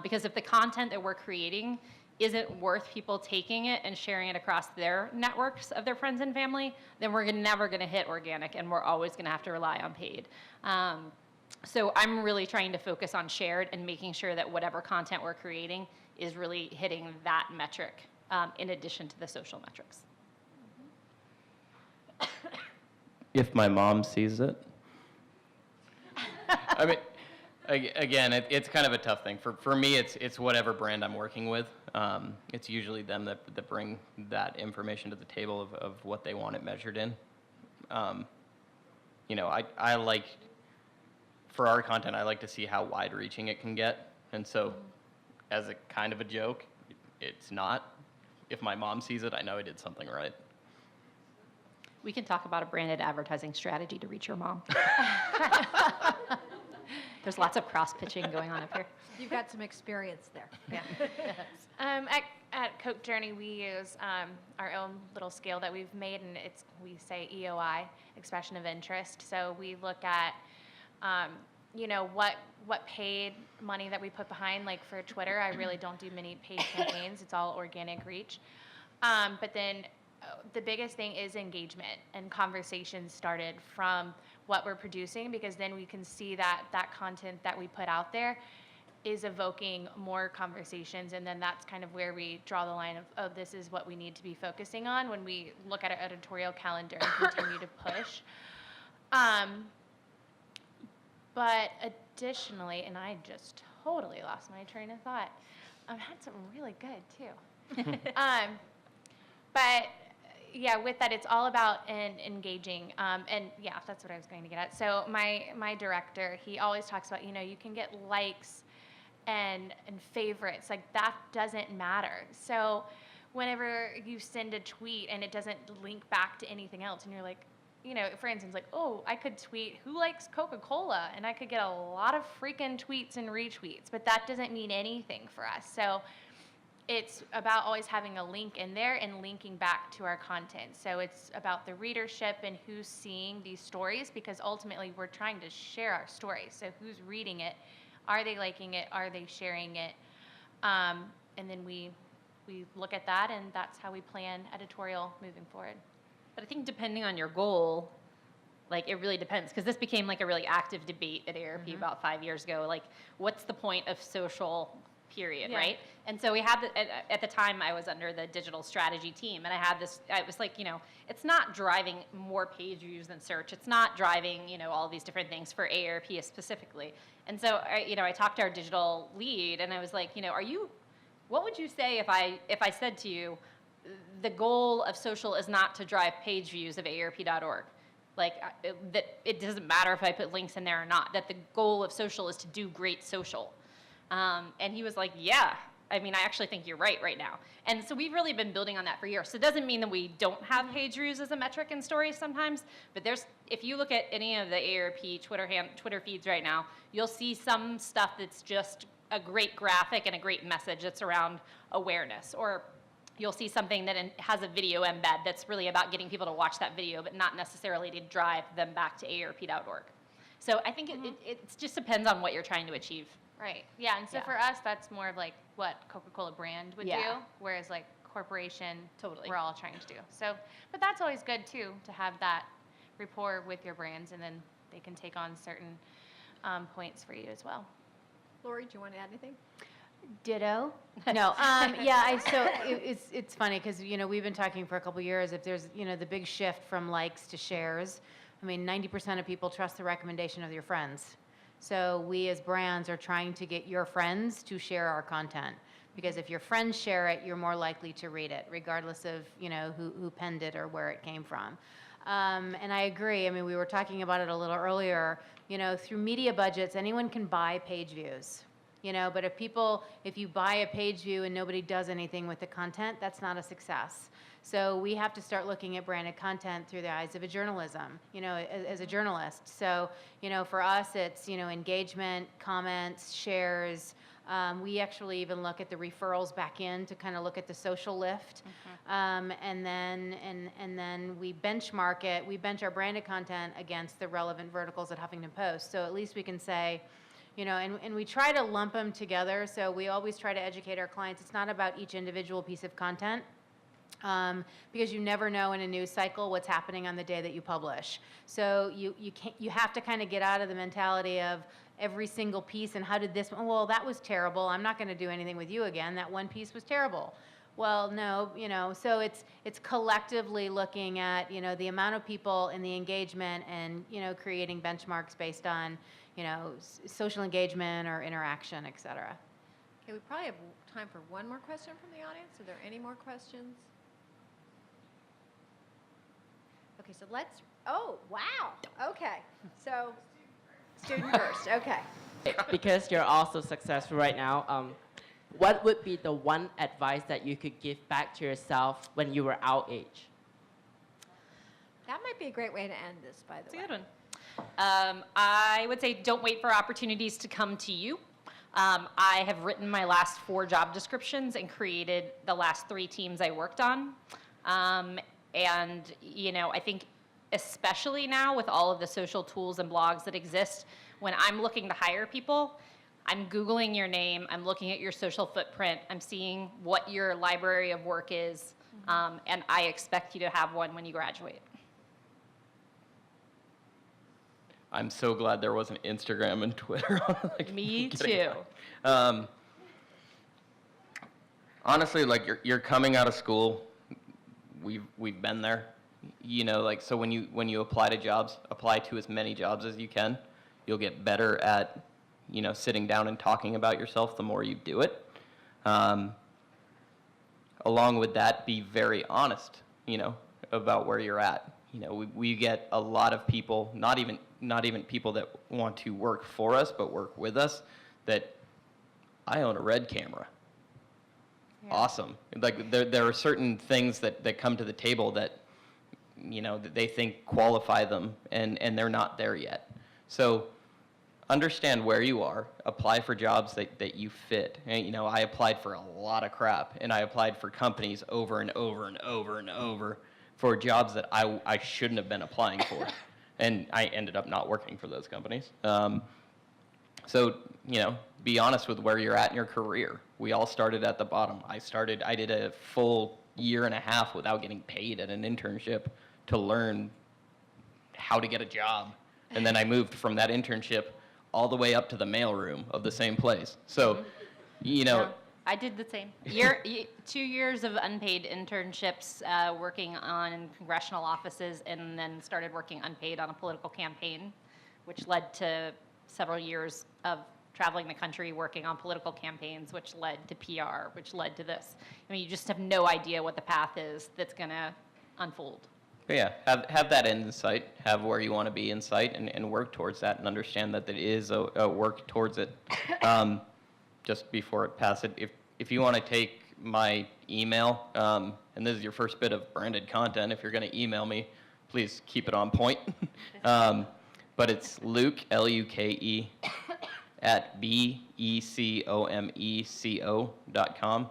Because if the content that we're creating isn't worth people taking it and sharing it across their networks of their friends and family, then we're never going to hit organic, and we're always going to have to rely on paid. So I'm really trying to focus on shared and making sure that whatever content we're creating is really hitting that metric in addition to the social metrics. If my mom sees it. I mean, again, it's kind of a tough thing. For me, it's whatever brand I'm working with. It's usually them that bring that information to the table of what they want it measured in. You know, I like, for our content, I like to see how wide-reaching it can get. And so, as a kind of a joke, it's not. If my mom sees it, I know I did something right. We can talk about a branded advertising strategy to reach your mom. There's lots of cross-pitching going on up here. You've got some experience there. Yeah. At Coke Journey, we use our own little scale that we've made, and we say EOI, expression of interest. So we look at, you know, what paid money that we put behind. Like for Twitter, I really don't do many paid campaigns. It's all organic reach. But then the biggest thing is engagement, and conversations started from what we're producing, because then we can see that that content that we put out there is evoking more conversations, and then that's kind of where we draw the line of, oh, this is what we need to be focusing on when we look at our editorial calendar and continue to push. But additionally, and I just totally lost my train of thought, I've had something really good too. But yeah, with that, it's all about engaging. And yeah, that's what I was going to get at. So my director, he always talks about, you know, you can get likes and favorites. Like, that doesn't matter. So whenever you send a tweet and it doesn't link back to anything else, and you're like, you know, for instance, like, oh, I could tweet, who likes Coca-Cola? And I could get a lot of freaking tweets and retweets, but that doesn't mean anything for us. So it's about always having a link in there and linking back to our content. So it's about the readership and who's seeing these stories, because ultimately we're trying to share our stories. So who's reading it? Are they liking it? Are they sharing it? And then we look at that, and that's how we plan editorial moving forward. But I think depending on your goal, like, it really depends, because this became like a really active debate at AARP about 5 years ago. Like, what's the point of social, period, right? And so we had, at the time, I was under the digital strategy team, and I had this, I was like, you know, it's not driving more page views than search. It's not driving, you know, all these different things for AARP specifically. And so, I talked to our digital lead, and I was like, you know, what would you say if I said to you, the goal of social is not to drive page views of AARP.org? Like, that it doesn't matter if I put links in there or not, that the goal of social is to do great social. And he was like, yeah, I mean, I actually think you're right now. And so we've really been building on that for years. So it doesn't mean that we don't have page views as a metric in stories sometimes, but if you look at any of the AARP Twitter feeds right now, you'll see some stuff that's just a great graphic and a great message that's around awareness, or you'll see something that has a video embed that's really about getting people to watch that video, but not necessarily to drive them back to AARP.org. So I think it just depends on what you're trying to achieve. Right. Yeah. And so for us, that's more of like what Coca-Cola brand would do, whereas like corporation, we're all trying to do. So, but that's always good too, to have that rapport with your brands, and then they can take on certain points for you as well. Lori, do you want to add anything? Ditto. No. It's funny because, you know, we've been talking for a couple years. If there's, you know, the big shift from likes to shares, I mean, 90% of people trust the recommendation of your friends. So we as brands are trying to get your friends to share our content, because if your friends share it, you're more likely to read it, regardless of, you know, who penned it or where it came from. And I agree. I mean, we were talking about it a little earlier. You know, through media budgets, anyone can buy page views. You know, but if you buy a page view and nobody does anything with the content, that's not a success. So we have to start looking at branded content through the eyes of a journalism, you know, as a journalist. So, you know, for us, it's, you know, engagement, comments, shares. We actually even look at the referrals back in to kind of look at the social lift. And then we benchmark it. We bench our branded content against the relevant verticals at Huffington Post. So at least we can say, you know, and we try to lump them together. So we always try to educate our clients. It's not about each individual piece of content. Because you never know in a news cycle what's happening on the day that you publish. So you have to kind of get out of the mentality of every single piece and how did this, oh, well, that was terrible. I'm not going to do anything with you again. That one piece was terrible. Well, no, you know, so it's collectively looking at, you know, the amount of people and the engagement and, you know, creating benchmarks based on, you know, social engagement or interaction, et cetera. Okay, we probably have time for one more question from the audience. Are there any more questions? Okay, so oh, wow. Okay, so student first, okay. Because you're also successful right now, what would be the one advice that you could give back to yourself when you were our age? That might be a great way to end this, by the way. That's a good one. I would say don't wait for opportunities to come to you. I have written my last 4 job descriptions and created the last 3 teams I worked on. And, you know, I think especially now with all of the social tools and blogs that exist, when I'm looking to hire people, I'm Googling your name, I'm looking at your social footprint, I'm seeing what your library of work is, and I expect you to have one when you graduate. I'm so glad there wasn't Instagram and Twitter. Like, Me too. Honestly, like you're coming out of school, we've been there, you know, like, so when you apply to jobs, apply to as many jobs as you can. You'll get better at, you know, sitting down and talking about yourself the more you do it. Along with that, be very honest, you know, about where you're at. You know, we get a lot of people, not even people that want to work for us, but work with us, that I own a Red camera. Yeah. Awesome. Like there are certain things that come to the table that, you know, that they think qualify them, and they're not there yet. So understand where you are, apply for jobs that you fit. And, you know, I applied for a lot of crap, and I applied for companies over and over and over and over for jobs that I shouldn't have been applying for. And I ended up not working for those companies. So, you know, be honest with where you're at in your career. We all started at the bottom. I did a full 1.5 years without getting paid at an internship to learn how to get a job. And then I moved from that internship all the way up to the mailroom of the same place. So, you know. Yeah, I did the same. 2 years of unpaid internships working on congressional offices, and then started working unpaid on a political campaign, which led to several years of traveling the country working on political campaigns, which led to PR, which led to this. I mean, you just have no idea what the path is that's going to unfold. But yeah, have that end in sight, have where you want to be in sight, and work towards that, and understand that it is a work towards it. Just before it passes, if you want to take my email, and this is your first bit of branded content, if you're going to email me, please keep it on point. But it's Luke, L-U-K-E, at BECOMECO.com.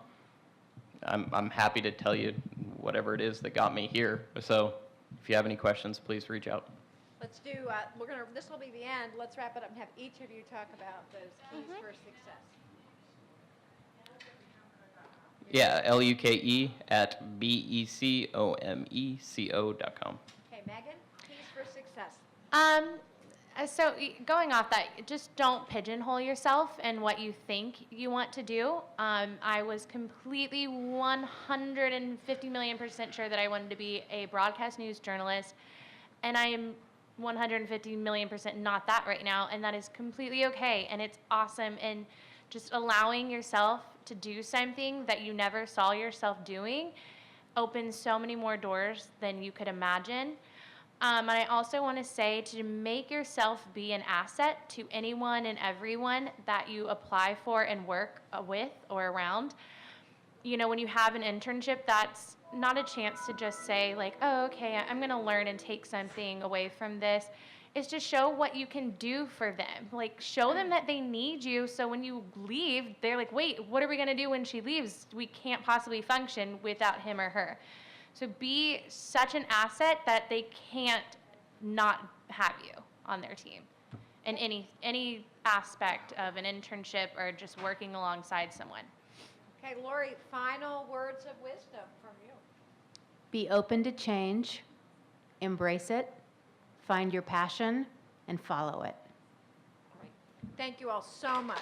I'm happy to tell you whatever it is that got me here. So if you have any questions, please reach out. Let's do, this will be the end. Let's wrap it up and have each of you talk about those keys for success. Yeah, L-U-K-E at BECOMECO.com. Okay, Megan, keys for success. So going off that, just don't pigeonhole yourself in what you think you want to do. I was completely 150 million% sure that I wanted to be a broadcast news journalist, and I am 150 million% not that right now, and that is completely okay, and it's awesome. And just allowing yourself to do something that you never saw yourself doing opens so many more doors than you could imagine. And I also want to say to make yourself be an asset to anyone and everyone that you apply for and work with or around. You know, when you have an internship, that's not a chance to just say like, oh, okay, I'm going to learn and take something away from this. It's to show what you can do for them. Like, show them that they need you, so when you leave, they're like, wait, what are we going to do when she leaves? We can't possibly function without him or her. So be such an asset that they can't not have you on their team in any aspect of an internship or just working alongside someone. Okay, Lori, final words of wisdom from you. Be open to change, embrace it, find your passion, and follow it. Thank you all so much.